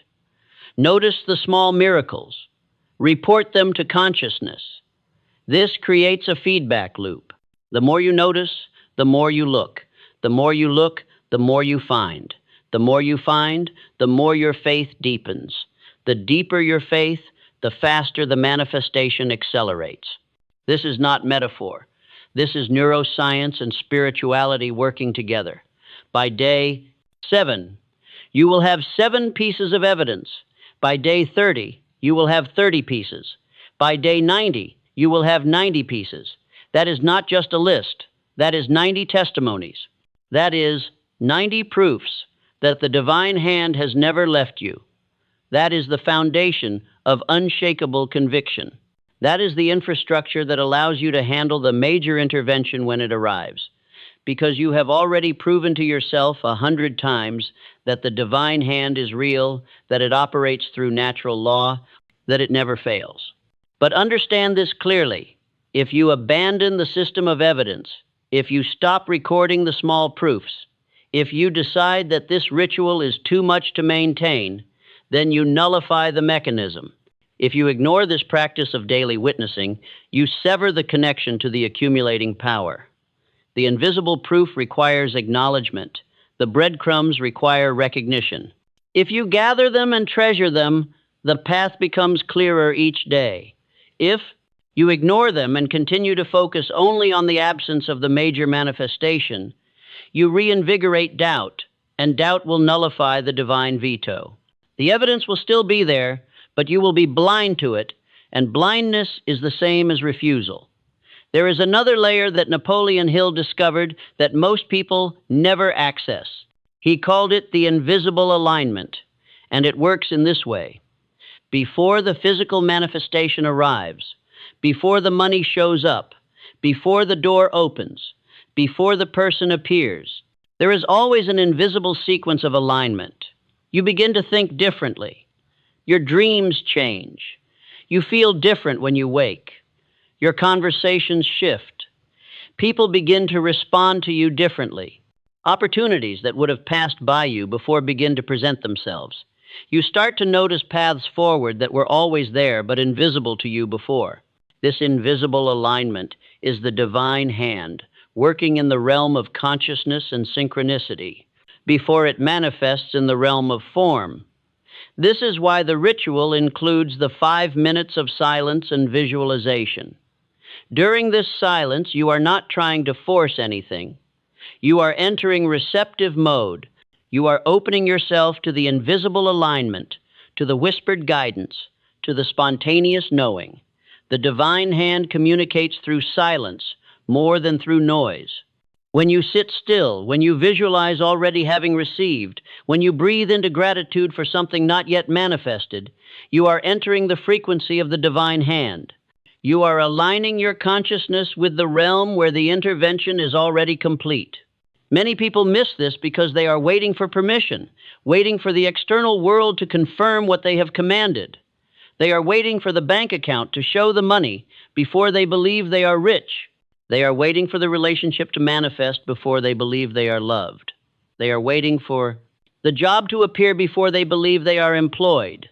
Notice the small miracles. Report them to consciousness. This creates a feedback loop. The more you notice, the more you look. The more you look, the more you find. The more you find, the more your faith deepens. The deeper your faith, the faster the manifestation accelerates. This is not metaphor. This is neuroscience and spirituality working together. By day 7, you will have 7 pieces of evidence. By day 30, you will have 30 pieces. By day 90, you will have 90 pieces. That is not just a list. That is 90 testimonies. That is 90 proofs that the divine hand has never left you. That is the foundation of unshakable conviction. That is the infrastructure that allows you to handle the major intervention when it arrives, because you have already proven to yourself 100 times that the divine hand is real, that it operates through natural law, that it never fails. But understand this clearly. If you abandon the system of evidence, if you stop recording the small proofs, if you decide that this ritual is too much to maintain, then you nullify the mechanism. If you ignore this practice of daily witnessing, you sever the connection to the accumulating power. The invisible proof requires acknowledgement. The breadcrumbs require recognition. If you gather them and treasure them, the path becomes clearer each day. If you ignore them and continue to focus only on the absence of the major manifestation, you reinvigorate doubt, and doubt will nullify the divine veto. The evidence will still be there, but you will be blind to it, and blindness is the same as refusal. There is another layer that Napoleon Hill discovered that most people never access. He called it the invisible alignment, and it works in this way. Before the physical manifestation arrives, before the money shows up, before the door opens, before the person appears, there is always an invisible sequence of alignment. You begin to think differently. Your dreams change. You feel different when you wake. Your conversations shift. People begin to respond to you differently. Opportunities that would have passed by you before begin to present themselves. You start to notice paths forward that were always there but invisible to you before. This invisible alignment is the divine hand, working in the realm of consciousness and synchronicity, before it manifests in the realm of form. This is why the ritual includes the 5 minutes of silence and visualization. During this silence, you are not trying to force anything. You are entering receptive mode. You are opening yourself to the invisible alignment, to the whispered guidance, to the spontaneous knowing. The divine hand communicates through silence more than through noise. When you sit still, when you visualize already having received, when you breathe into gratitude for something not yet manifested, you are entering the frequency of the divine hand. You are aligning your consciousness with the realm where the intervention is already complete. Many people miss this because they are waiting for permission, waiting for the external world to confirm what they have commanded. They are waiting for the bank account to show the money before they believe they are rich. They are waiting for the relationship to manifest before they believe they are loved. They are waiting for the job to appear before they believe they are employed.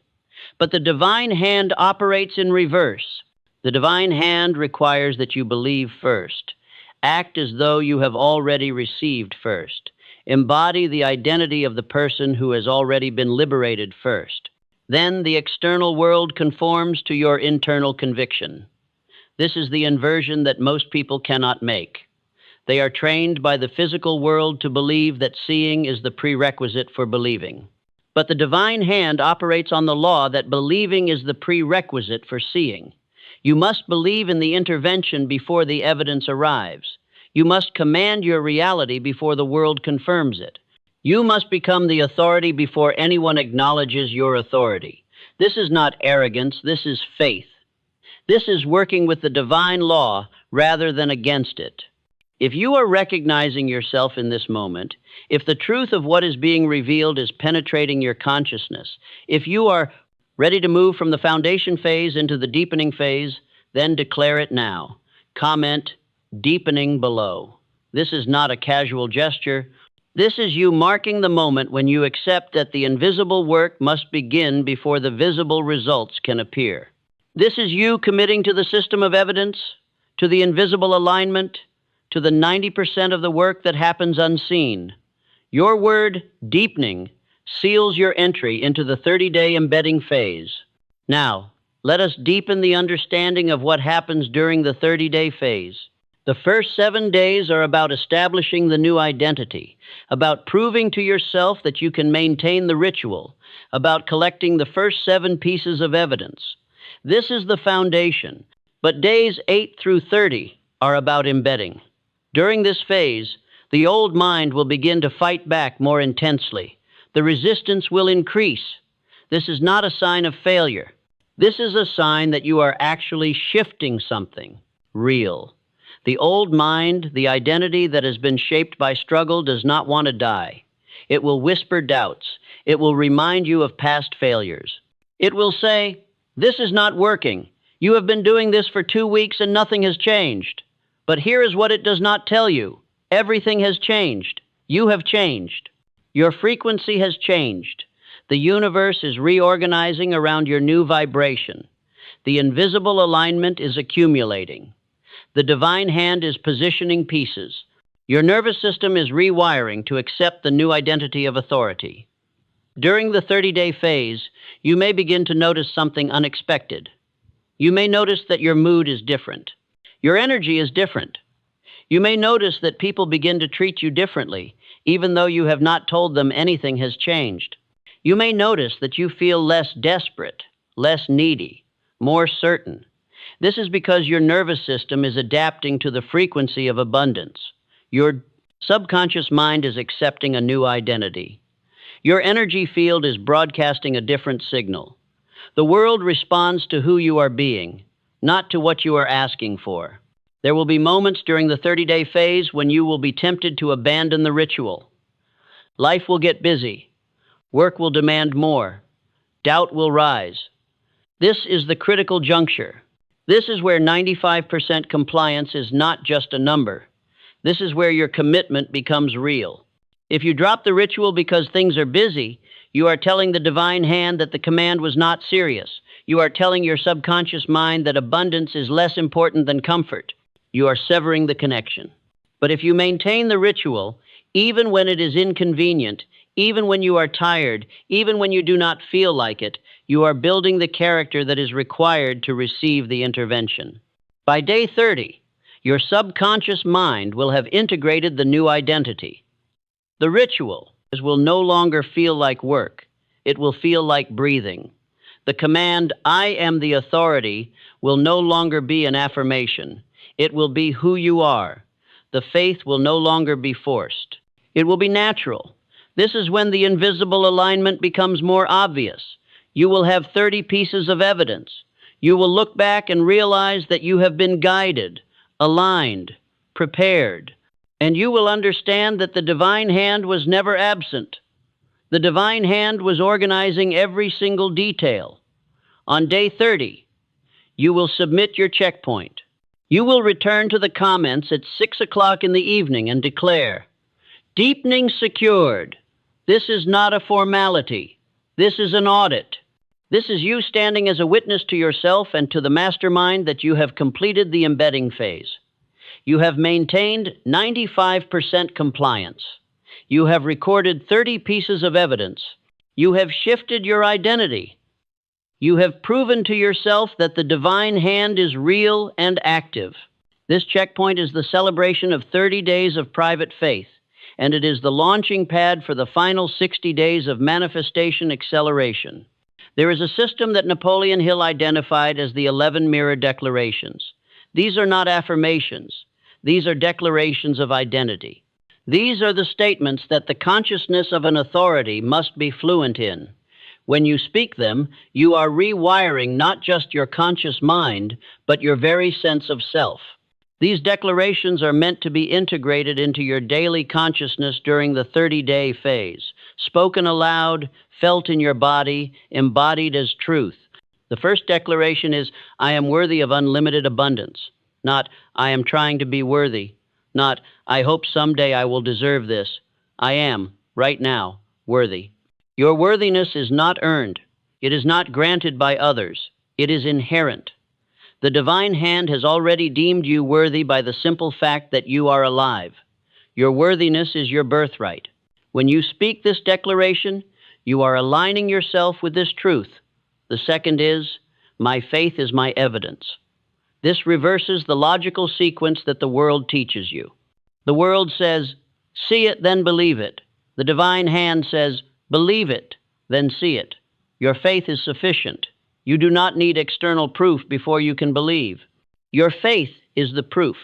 But the divine hand operates in reverse. The divine hand requires that you believe first. Act as though you have already received first. Embody the identity of the person who has already been liberated first. Then the external world conforms to your internal conviction. This is the inversion that most people cannot make. They are trained by the physical world to believe that seeing is the prerequisite for believing. But the divine hand operates on the law that believing is the prerequisite for seeing. You must believe in the intervention before the evidence arrives. You must command your reality before the world confirms it. You must become the authority before anyone acknowledges your authority. This is not arrogance, this is faith. This is working with the divine law rather than against it. If you are recognizing yourself in this moment, if the truth of what is being revealed is penetrating your consciousness, if you are ready to move from the foundation phase into the deepening phase, then declare it now. Comment, deepening below. This is not a casual gesture. This is you marking the moment when you accept that the invisible work must begin before the visible results can appear. This is you committing to the system of evidence, to the invisible alignment, to the 90% of the work that happens unseen. Your word, deepening, seals your entry into the 30-day embedding phase. Now, let us deepen the understanding of what happens during the 30-day phase. The first 7 days are about establishing the new identity, about proving to yourself that you can maintain the ritual, about collecting the first 7 pieces of evidence. This is the foundation, but days 8 through 30 are about embedding. During this phase, the old mind will begin to fight back more intensely. The resistance will increase. This is not a sign of failure. This is a sign that you are actually shifting something real. The old mind, the identity that has been shaped by struggle, does not want to die. It will whisper doubts. It will remind you of past failures. It will say, "This is not working. You have been doing this for 2 weeks and nothing has changed." But here is what it does not tell you. Everything has changed. You have changed. Your frequency has changed. The universe is reorganizing around your new vibration. The invisible alignment is accumulating. The divine hand is positioning pieces. Your nervous system is rewiring to accept the new identity of authority. During the 30-day phase, you may begin to notice something unexpected. You may notice that your mood is different. Your energy is different. You may notice that people begin to treat you differently, even though you have not told them anything has changed. You may notice that you feel less desperate, less needy, more certain. This is because your nervous system is adapting to the frequency of abundance. Your subconscious mind is accepting a new identity. Your energy field is broadcasting a different signal. The world responds to who you are being, not to what you are asking for. There will be moments during the 30-day phase when you will be tempted to abandon the ritual. Life will get busy. Work will demand more. Doubt will rise. This is the critical juncture. This is where 95% compliance is not just a number. This is where your commitment becomes real. If you drop the ritual because things are busy, you are telling the divine hand that the command was not serious. You are telling your subconscious mind that abundance is less important than comfort. You are severing the connection. But if you maintain the ritual, even when it is inconvenient, even when you are tired, even when you do not feel like it, you are building the character that is required to receive the intervention. By day 30, your subconscious mind will have integrated the new identity. The ritual will no longer feel like work. It will feel like breathing. The command, "I am the authority," will no longer be an affirmation. It will be who you are. The faith will no longer be forced. It will be natural. This is when the invisible alignment becomes more obvious. You will have 30 pieces of evidence. You will look back and realize that you have been guided, aligned, prepared, and you will understand that the divine hand was never absent. The divine hand was organizing every single detail. On day 30, you will submit your checkpoint. You will return to the comments at 6 o'clock in the evening and declare, "Deepening secured. This is not a formality. This is an audit." This is you standing as a witness to yourself and to the mastermind that you have completed the embedding phase. You have maintained 95% compliance. You have recorded 30 pieces of evidence. You have shifted your identity. You have proven to yourself that the divine hand is real and active. This checkpoint is the celebration of 30 days of private faith, and it is the launching pad for the final 60 days of manifestation acceleration. There is a system that Napoleon Hill identified as the 11 mirror declarations. These are not affirmations. These are declarations of identity. These are the statements that the consciousness of an authority must be fluent in. When you speak them, you are rewiring not just your conscious mind, but your very sense of self. These declarations are meant to be integrated into your daily consciousness during the 30-day phase, spoken aloud, felt in your body, embodied as truth. The first declaration is, I am worthy of unlimited abundance, not, I am trying to be worthy, not, I hope someday I will deserve this. I am, right now, worthy. Your worthiness is not earned. It is not granted by others. It is inherent. The divine hand has already deemed you worthy by the simple fact that you are alive. Your worthiness is your birthright. When you speak this declaration, you are aligning yourself with this truth. The second is, my faith is my evidence. This reverses the logical sequence that the world teaches you. The world says, see it, then believe it. The divine hand says, believe it, then see it. Your faith is sufficient. You do not need external proof before you can believe. Your faith is the proof.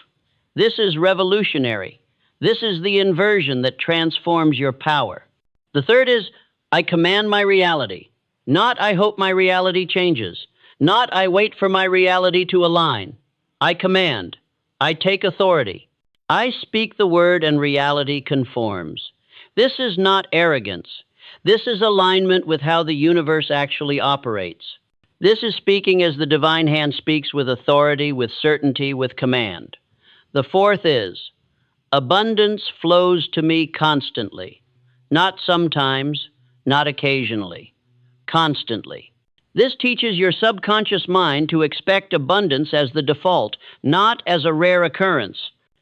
This is revolutionary. This is the inversion that transforms your power. The third is, I command my reality. Not I hope my reality changes. Not I wait for my reality to align. I command. I take authority. I speak the word and reality conforms. This is not arrogance. This is alignment with how the universe actually operates. This is speaking as the divine hand speaks, with authority, with certainty, with command. The fourth is, abundance flows to me constantly, not sometimes, not occasionally, constantly. This teaches your subconscious mind to expect abundance as the default, not as a rare occurrence.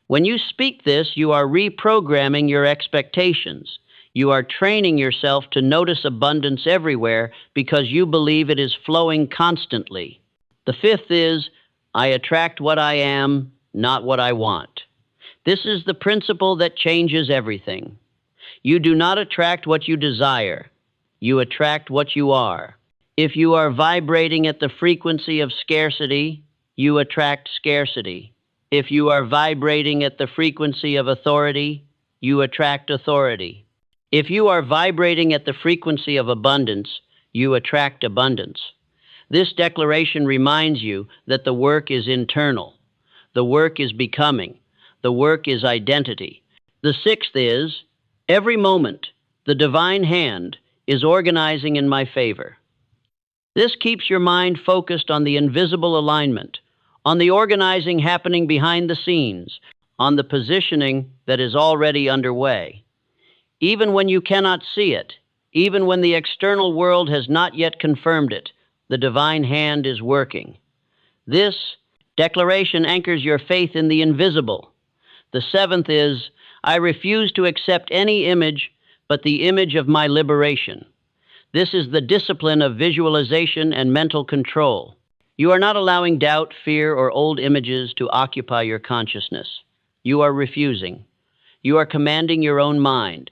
When you speak this, you are reprogramming your expectations. You are training yourself to notice abundance everywhere because you believe it is flowing constantly. The fifth is, I attract what I am, not what I want. This is the principle that changes everything. You do not attract what you desire. You attract what you are. If you are vibrating at the frequency of scarcity, you attract scarcity. If you are vibrating at the frequency of authority, you attract authority. If you are vibrating at the frequency of abundance, you attract abundance. This declaration reminds you that the work is internal. The work is becoming. The work is identity. The sixth is, every moment, the divine hand is organizing in my favor. This keeps your mind focused on the invisible alignment, on the organizing happening behind the scenes, on the positioning that is already underway. Even when you cannot see it, even when the external world has not yet confirmed it, the divine hand is working. This declaration anchors your faith in the invisible. The seventh is, I refuse to accept any image but the image of my liberation. This is the discipline of visualization and mental control. You are not allowing doubt, fear, or old images to occupy your consciousness. You are refusing. You are commanding your own mind.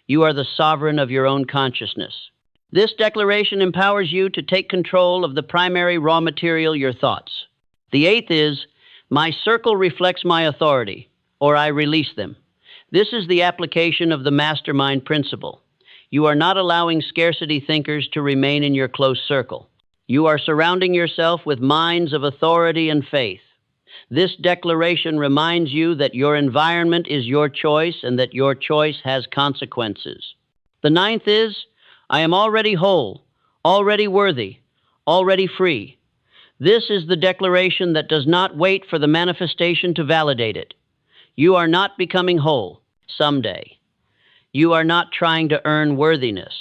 You are the sovereign of your own consciousness. This declaration empowers you to take control of the primary raw material, your thoughts. The eighth is, my circle reflects my authority, or I release them. This is the application of the mastermind principle. You are not allowing scarcity thinkers to remain in your close circle. You are surrounding yourself with minds of authority and faith. This declaration reminds you that your environment is your choice and that your choice has consequences. The ninth is, I am already whole, already worthy, already free. This is the declaration that does not wait for the manifestation to validate it. You are not becoming whole someday. You are not trying to earn worthiness.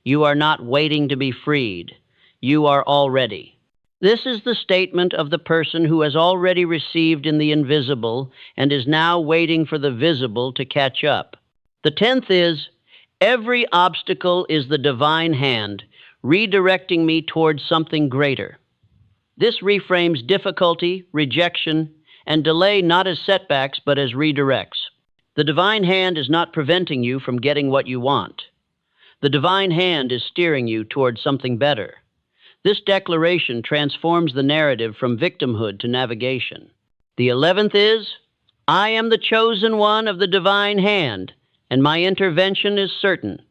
You are not waiting to be freed. You are already. This is the statement of the person who has already received in the invisible and is now waiting for the visible to catch up. The 10th is, every obstacle is the divine hand, redirecting me towards something greater. This reframes difficulty, rejection, and delay not as setbacks but as redirects. The divine hand is not preventing you from getting what you want. The divine hand is steering you towards something better. This declaration transforms the narrative from victimhood to navigation. The 11th is, I am the chosen one of the divine hand, and my intervention is certain.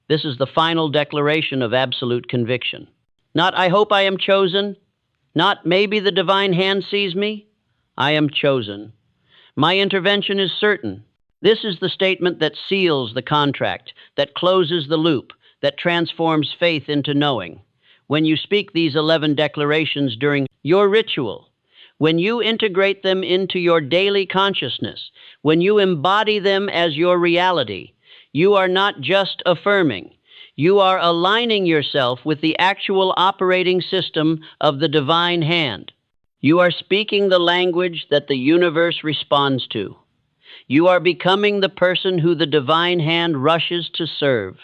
This is the final declaration of absolute conviction. Not, I hope I am chosen. Not, maybe the divine hand sees me. I am chosen. My intervention is certain. This is the statement that seals the contract, that closes the loop, that transforms faith into knowing. When you speak these 11 declarations during your ritual, when you integrate them into your daily consciousness, when you embody them as your reality, you are not just affirming. You are aligning yourself with the actual operating system of the divine hand. You are speaking the language that the universe responds to. You are becoming the person who the divine hand rushes to serve.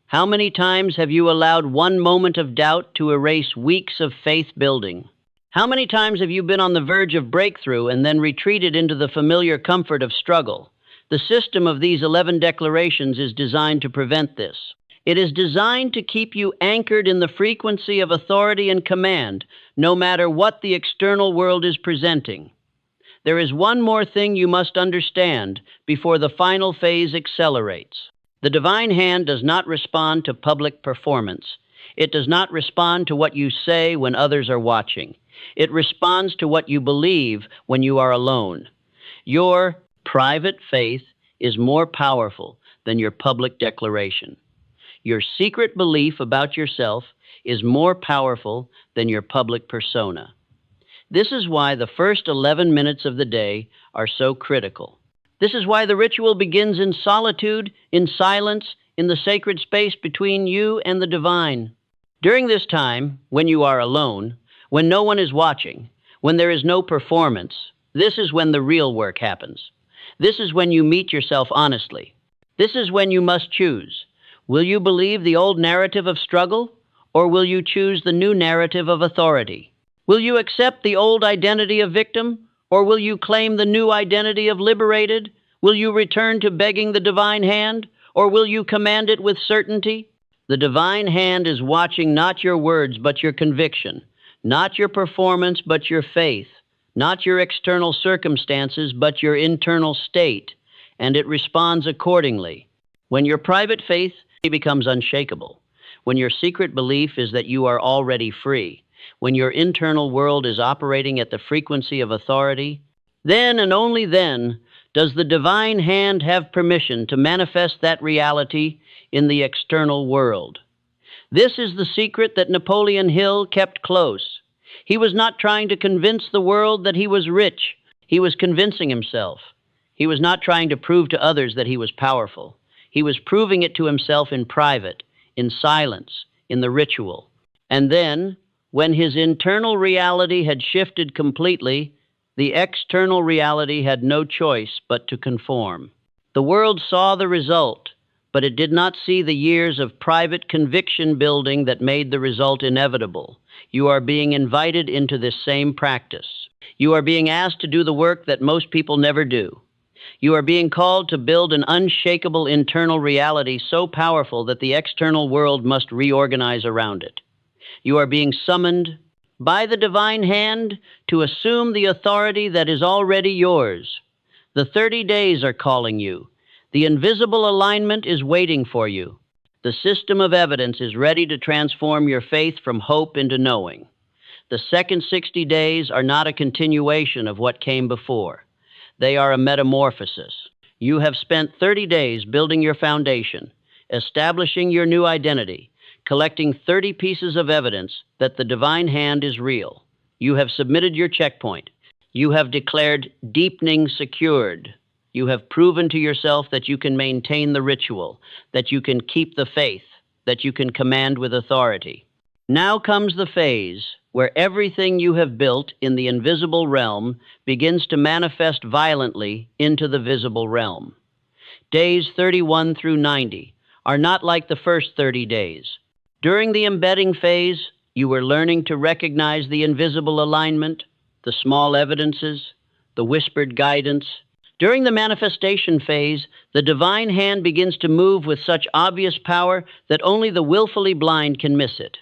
How many times have you allowed one moment of doubt to erase weeks of faith building? How many times have you been on the verge of breakthrough and then retreated into the familiar comfort of struggle? The system of these 11 declarations is designed to prevent this. It is designed to keep you anchored in the frequency of authority and command, no matter what the external world is presenting. There is one more thing you must understand before the final phase accelerates. The divine hand does not respond to public performance. It does not respond to what you say when others are watching. It responds to what you believe when you are alone. Your private faith is more powerful than your public declaration. Your secret belief about yourself is more powerful than your public persona. This is why the first 11 minutes of the day are so critical. This is why the ritual begins in solitude, in silence, in the sacred space between you and the divine. During this time, when you are alone, when no one is watching, when there is no performance, this is when the real work happens. This is when you meet yourself honestly. This is when you must choose. Will you believe the old narrative of struggle, or will you choose the new narrative of authority? Will you accept the old identity of victim, or will you claim the new identity of liberated? Will you return to begging the divine hand, or will you command it with certainty? The divine hand is watching not your words, but your conviction, not your performance, but your faith, not your external circumstances, but your internal state, and it responds accordingly. When your private faith becomes unshakable, when your secret belief is that you are already free, when your internal world is operating at the frequency of authority, then and only then does the divine hand have permission to manifest that reality in the external world. This is the secret that Napoleon Hill kept close. He was not trying to convince the world that he was rich. He was convincing himself. He was not trying to prove to others that he was powerful. He was proving it to himself in private, in silence, in the ritual. And then, when his internal reality had shifted completely, the external reality had no choice but to conform. The world saw the result, but it did not see the years of private conviction building that made the result inevitable. You are being invited into this same practice. You are being asked to do the work that most people never do. You are being called to build an unshakable internal reality so powerful that the external world must reorganize around it. You are being summoned by the divine hand to assume the authority that is already yours. The 30 days are calling you. The invisible alignment is waiting for you. The system of evidence is ready to transform your faith from hope into knowing. The second 60 days are not a continuation of what came before. They are a metamorphosis. You have spent 30 days building your foundation, establishing your new identity, collecting 30 pieces of evidence that the divine hand is real. You have submitted your checkpoint. You have declared deepening secured. You have proven to yourself that you can maintain the ritual, that you can keep the faith, that you can command with authority. Now comes the phase where everything you have built in the invisible realm begins to manifest violently into the visible realm. Days 31 through 90 are not like the first 30 days. During the embedding phase, you were learning to recognize the invisible alignment, the small evidences, the whispered guidance. During the manifestation phase, the divine hand begins to move with such obvious power that only the willfully blind can miss it.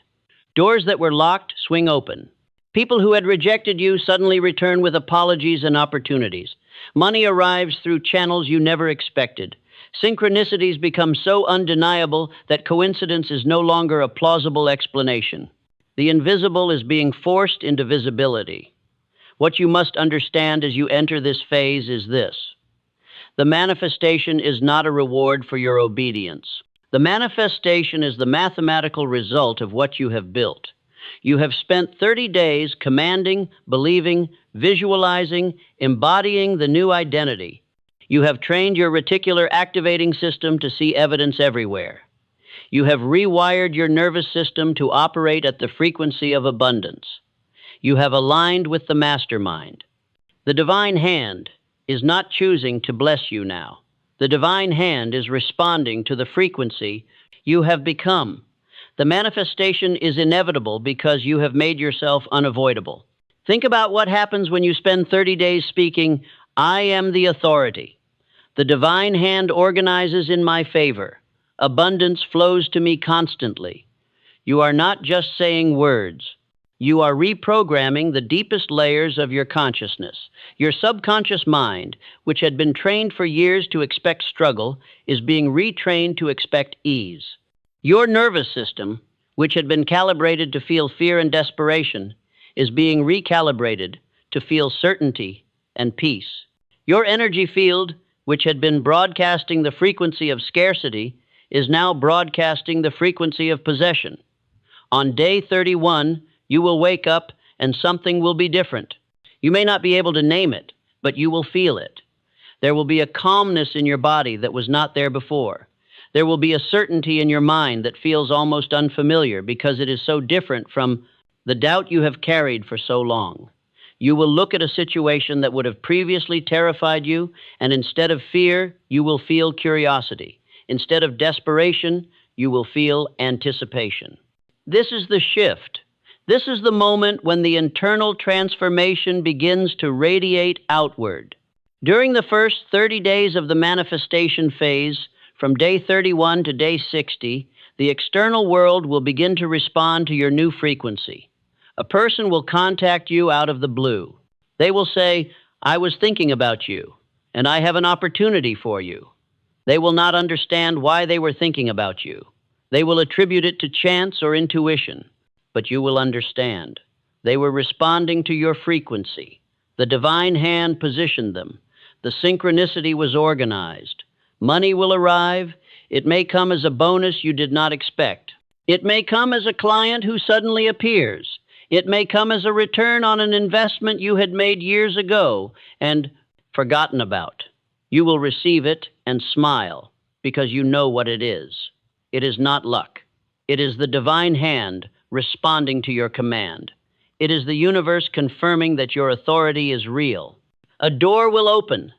Doors that were locked swing open. People who had rejected you suddenly return with apologies and opportunities. Money arrives through channels you never expected. Synchronicities become so undeniable that coincidence is no longer a plausible explanation. The invisible is being forced into visibility. What you must understand as you enter this phase is this: the manifestation is not a reward for your obedience. The manifestation is the mathematical result of what you have built. You have spent 30 days commanding, believing, visualizing, embodying the new identity. You have trained your reticular activating system to see evidence everywhere. You have rewired your nervous system to operate at the frequency of abundance. You have aligned with the mastermind. The divine hand is not choosing to bless you now. The divine hand is responding to the frequency you have become. The manifestation is inevitable because you have made yourself unavoidable. Think about what happens when you spend 30 days speaking, "I am the authority. The divine hand organizes in my favor. Abundance flows to me constantly." You are not just saying words. You are reprogramming the deepest layers of your consciousness. Your subconscious mind, which had been trained for years to expect struggle, is being retrained to expect ease. Your nervous system, which had been calibrated to feel fear and desperation, is being recalibrated to feel certainty and peace. Your energy field, which had been broadcasting the frequency of scarcity, is now broadcasting the frequency of possession. On day 31, you will wake up and something will be different. You may not be able to name it, but you will feel it. There will be a calmness in your body that was not there before. There will be a certainty in your mind that feels almost unfamiliar because it is so different from the doubt you have carried for so long. You will look at a situation that would have previously terrified you, and instead of fear, you will feel curiosity. Instead of desperation, you will feel anticipation. This is the shift. This is the moment when the internal transformation begins to radiate outward. During the first 30 days of the manifestation phase, from day 31 to day 60, the external world will begin to respond to your new frequency. A person will contact you out of the blue. They will say, "I was thinking about you, and I have an opportunity for you." They will not understand why they were thinking about you. They will attribute it to chance or intuition, but you will understand. They were responding to your frequency. The divine hand positioned them. The synchronicity was organized. Money will arrive. It may come as a bonus you did not expect. It may come as a client who suddenly appears. It may come as a return on an investment you had made years ago and forgotten about. You will receive it and smile because you know what it is. It is not luck. It is the divine hand responding to your command. It is the universe confirming that your authority is real. A door will open.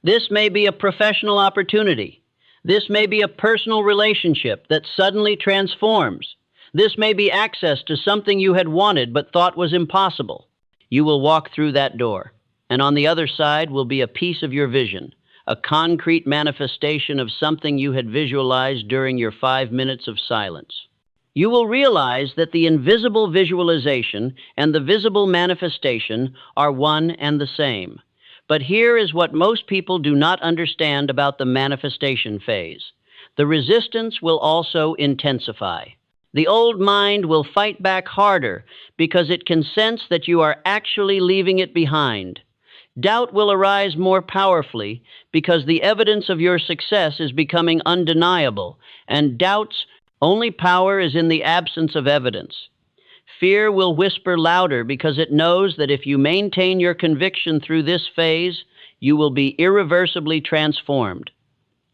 This may be a professional opportunity. This may be a personal relationship that suddenly transforms. This may be access to something you had wanted but thought was impossible. You will walk through that door, and on the other side will be a piece of your vision, a concrete manifestation of something you had visualized during your 5 minutes of silence. You will realize that the invisible visualization and the visible manifestation are one and the same. But here is what most people do not understand about the manifestation phase. The resistance will also intensify. The old mind will fight back harder because it can sense that you are actually leaving it behind. Doubt will arise more powerfully because the evidence of your success is becoming undeniable, and doubt's only power is in the absence of evidence. Fear will whisper louder because it knows that if you maintain your conviction through this phase, you will be irreversibly transformed.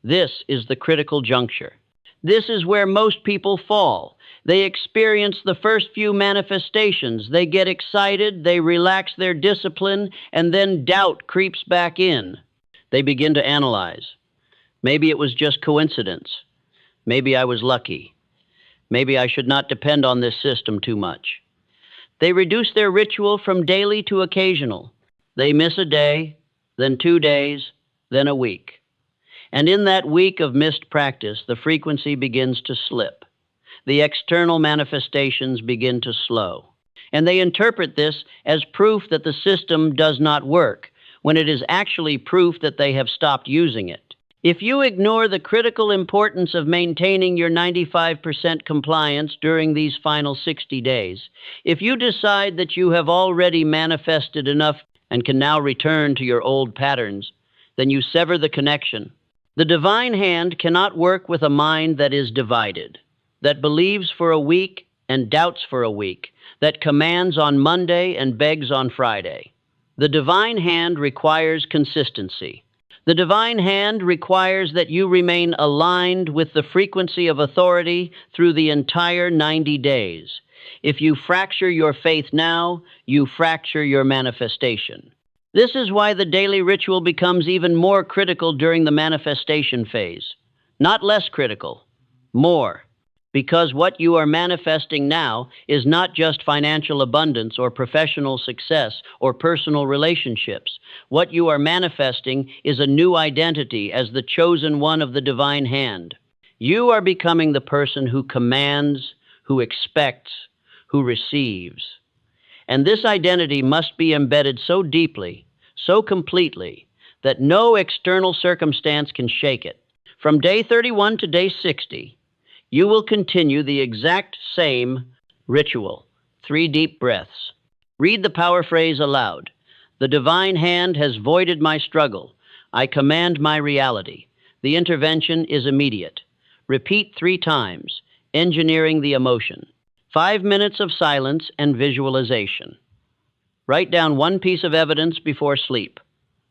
This is the critical juncture. This is where most people fall. They experience the first few manifestations. They get excited, they relax their discipline, and then doubt creeps back in. They begin to analyze. Maybe it was just coincidence. Maybe I was lucky. Maybe I should not depend on this system too much. They reduce their ritual from daily to occasional. They miss a day, then 2 days, then a week. And in that week of missed practice, the frequency begins to slip. The external manifestations begin to slow. And they interpret this as proof that the system does not work, when it is actually proof that they have stopped using it. If you ignore the critical importance of maintaining your 95% compliance during these final 60 days, if you decide that you have already manifested enough and can now return to your old patterns, then you sever the connection. The divine hand cannot work with a mind that is divided, that believes for a week and doubts for a week, that commands on Monday and begs on Friday. The divine hand requires consistency. The divine hand requires that you remain aligned with the frequency of authority through the entire 90 days. If you fracture your faith now, you fracture your manifestation. This is why the daily ritual becomes even more critical during the manifestation phase. Not less critical, more. Because what you are manifesting now is not just financial abundance or professional success or personal relationships. What you are manifesting is a new identity as the chosen one of the divine hand. You are becoming the person who commands, who expects, who receives. And this identity must be embedded so deeply, so completely, that no external circumstance can shake it. From day 31 to day 60, you will continue the exact same ritual. 3 deep breaths. Read the power phrase aloud. The divine hand has voided my struggle. I command my reality. The intervention is immediate. Repeat 3 times, engineering the emotion. 5 minutes of silence and visualization. Write down 1 piece of evidence before sleep.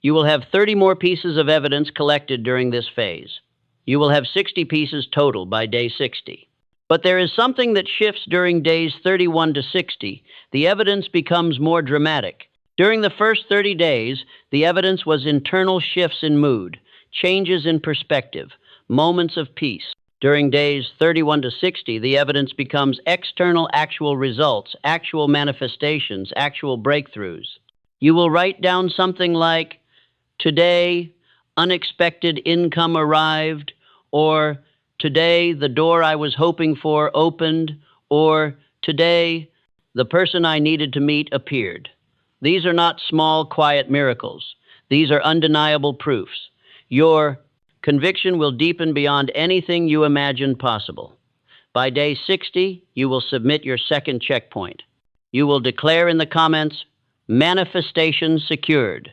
You will have 30 more pieces of evidence collected during this phase. You will have 60 pieces total by day 60. But there is something that shifts during days 31 to 60. The evidence becomes more dramatic. During the first 30 days, the evidence was internal shifts in mood, changes in perspective, moments of peace. During days 31 to 60, the evidence becomes external actual results, actual manifestations, actual breakthroughs. You will write down something like, today, unexpected income arrived, or today the door I was hoping for opened, or today the person I needed to meet appeared. These are not small, quiet miracles. These are undeniable proofs. Your conviction will deepen beyond anything you imagined possible. By day 60, you will submit your second checkpoint. You will declare in the comments, manifestation secured.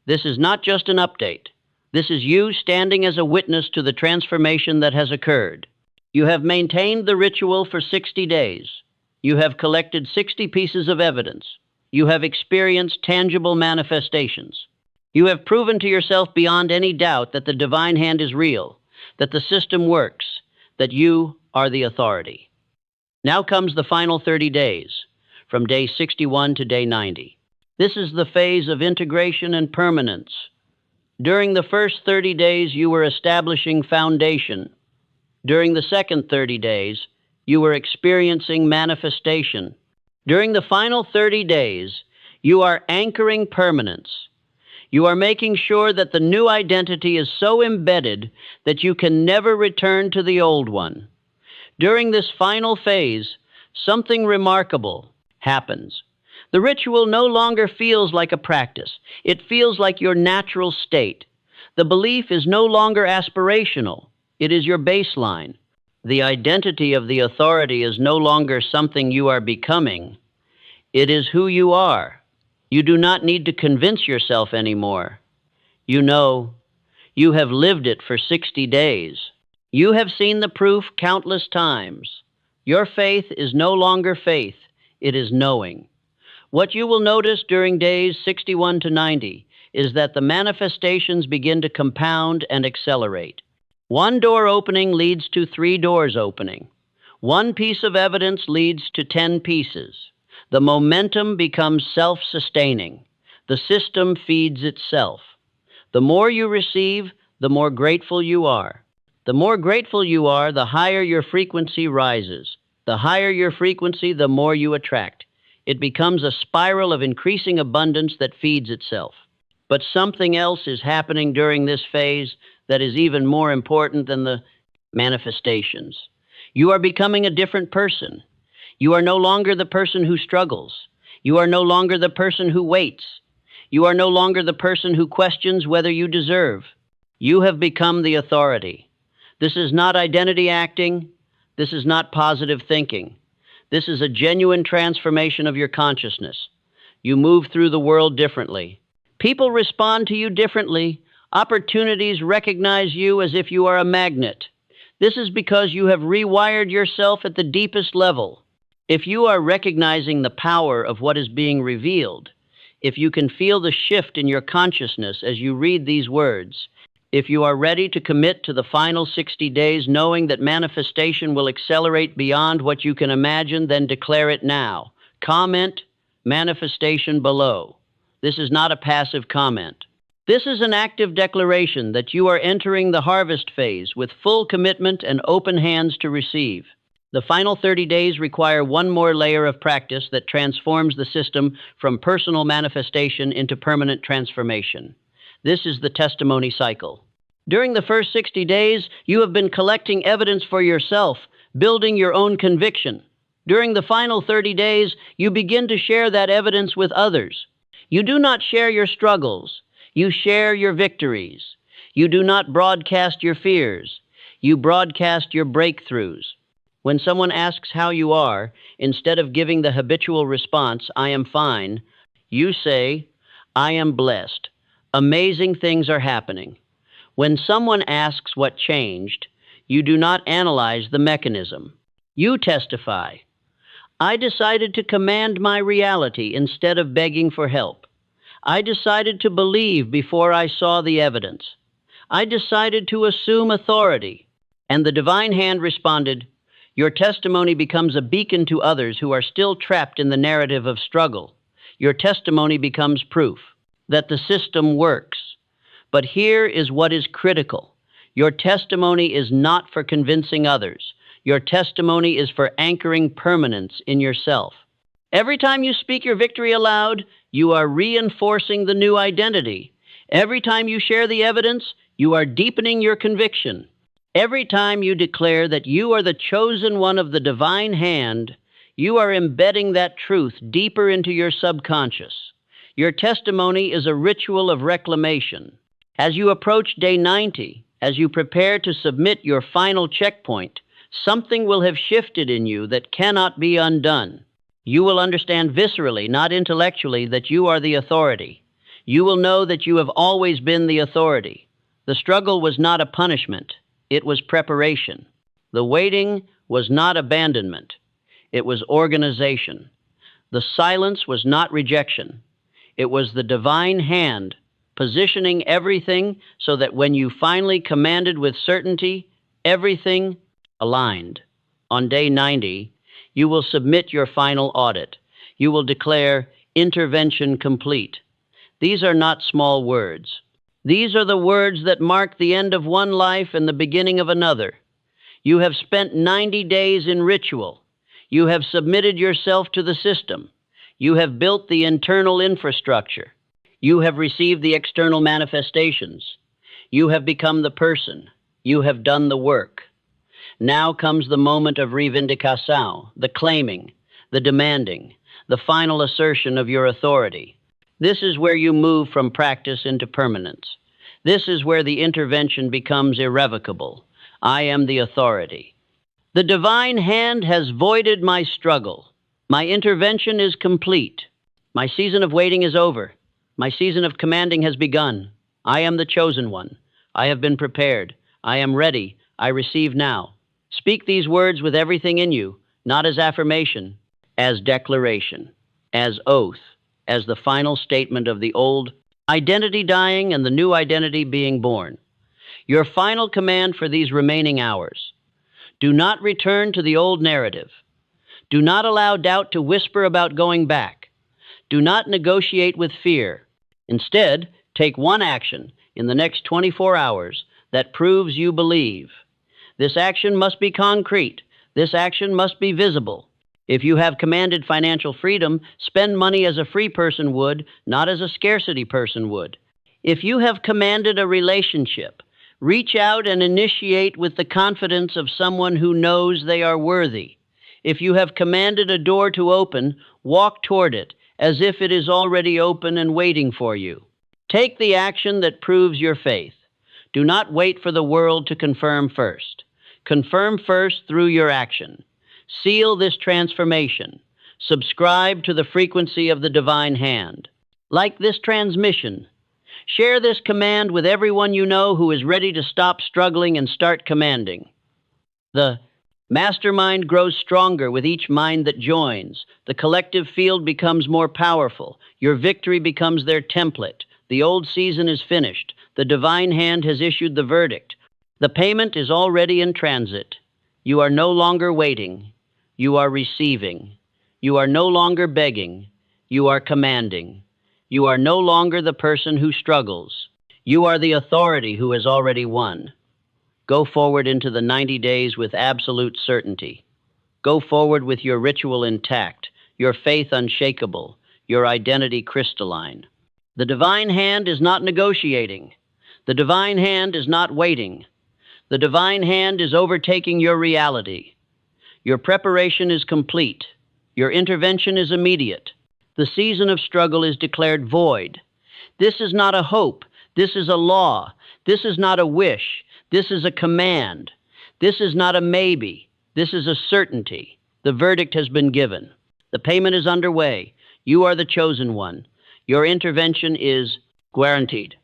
This is not just an update. This is you standing as a witness to the transformation that has occurred. You have maintained the ritual for 60 days. You have collected 60 pieces of evidence. You have experienced tangible manifestations. You have proven to yourself beyond any doubt that the divine hand is real, that the system works, that you are the authority. Now comes the final 30 days, from day 61 to day 90. This is the phase of integration and permanence. During the first 30 days, you were establishing foundation. During the second 30 days, you were experiencing manifestation. During the final 30 days, you are anchoring permanence. You are making sure that the new identity is so embedded that you can never return to the old one. During this final phase, something remarkable happens. The ritual no longer feels like a practice. It feels like your natural state. The belief is no longer aspirational. It is your baseline. The identity of the authority is no longer something you are becoming. It is who you are. You do not need to convince yourself anymore. You know, you have lived it for 60 days. You have seen the proof countless times. Your faith is no longer faith. It is knowing. What you will notice during days 61 to 90 is that the manifestations begin to compound and accelerate. 1 door opening leads to 3 doors opening. 1 piece of evidence leads to 10 pieces. The momentum becomes self-sustaining. The system feeds itself. The more you receive, the more grateful you are. The more grateful you are, the higher your frequency rises. The higher your frequency, the more you attract. It becomes a spiral of increasing abundance that feeds itself. But something else is happening during this phase that is even more important than the manifestations. You are becoming a different person. You are no longer the person who struggles. You are no longer the person who waits. You are no longer the person who questions whether you deserve. You have become the authority. This is not identity acting. This is not positive thinking. This is a genuine transformation of your consciousness. You move through the world differently. People respond to you differently. Opportunities recognize you as if you are a magnet. This is because you have rewired yourself at the deepest level. If you are recognizing the power of what is being revealed, if you can feel the shift in your consciousness as you read these words, if you are ready to commit to the final 60 days knowing that manifestation will accelerate beyond what you can imagine, then declare it now. Comment manifestation below. This is not a passive comment. This is an active declaration that you are entering the harvest phase with full commitment and open hands to receive. The final 30 days require one more layer of practice that transforms the system from personal manifestation into permanent transformation. This is the testimony cycle. During the first 60 days, you have been collecting evidence for yourself, building your own conviction. During the final 30 days, you begin to share that evidence with others. You do not share your struggles. You share your victories. You do not broadcast your fears. You broadcast your breakthroughs. When someone asks how you are, instead of giving the habitual response, "I am fine," you say, "I am blessed. Amazing things are happening." When someone asks what changed, you do not analyze the mechanism. You testify, "I decided to command my reality instead of begging for help. I decided to believe before I saw the evidence. I decided to assume authority." And the divine hand responded, "Your testimony becomes a beacon to others who are still trapped in the narrative of struggle. Your testimony becomes proof that the system works. But here is what is critical. Your testimony is not for convincing others. Your testimony is for anchoring permanence in yourself. Every time you speak your victory aloud, you are reinforcing the new identity. Every time you share the evidence, you are deepening your conviction. Every time you declare that you are the chosen one of the divine hand, you are embedding that truth deeper into your subconscious. Your testimony is a ritual of reclamation. As you approach day 90, as you prepare to submit your final checkpoint, something will have shifted in you that cannot be undone. You will understand viscerally, not intellectually, that you are the authority. You will know that you have always been the authority. The struggle was not a punishment. It was preparation. The waiting was not abandonment. It was organization. The silence was not rejection. It was the divine hand positioning everything so that when you finally commanded with certainty, everything aligned. On day 90, you will submit your final audit. You will declare intervention complete. These are not small words. These are the words that mark the end of one life and the beginning of another. You have spent 90 days in ritual. You have submitted yourself to the system. You have built the internal infrastructure. You have received the external manifestations. You have become the person. You have done the work. Now comes the moment of reivindicação, the claiming, the demanding, the final assertion of your authority. This is where you move from practice into permanence. This is where the intervention becomes irrevocable. I am the authority. The divine hand has voided my struggle. My intervention is complete. My season of waiting is over. My season of commanding has begun. I am the chosen one. I have been prepared. I am ready. I receive now. Speak these words with everything in you, not as affirmation, as declaration, as oath, as the final statement of the old identity dying and the new identity being born. Your final command for these remaining hours: do not return to the old narrative. Do not allow doubt to whisper about going back. Do not negotiate with fear. Instead, take one action in the next 24 hours that proves you believe. This action must be concrete. This action must be visible. If you have commanded financial freedom, spend money as a free person would, not as a scarcity person would. If you have commanded a relationship, reach out and initiate with the confidence of someone who knows they are worthy. If you have commanded a door to open, walk toward it as if it is already open and waiting for you. Take the action that proves your faith. Do not wait for the world to confirm first. Confirm first through your action. Seal this transformation. Subscribe to the frequency of the divine hand. Like this transmission. Share this command with everyone you know who is ready to stop struggling and start commanding. The mastermind grows stronger with each mind that joins. The collective field becomes more powerful. Your victory becomes their template. The old season is finished. The divine hand has issued the verdict. The payment is already in transit. You are no longer waiting. You are receiving. You are no longer begging. You are commanding. You are no longer the person who struggles. You are the authority who has already won. Go forward into the 90 days with absolute certainty. Go forward with your ritual intact, your faith unshakable, your identity crystalline. The divine hand is not negotiating. The divine hand is not waiting. The divine hand is overtaking your reality. Your preparation is complete. Your intervention is immediate. The season of struggle is declared void. This is not a hope. This is a law. This is not a wish. This is a command. This is not a maybe. This is a certainty. The verdict has been given. The payment is underway. You are the chosen one. Your intervention is guaranteed.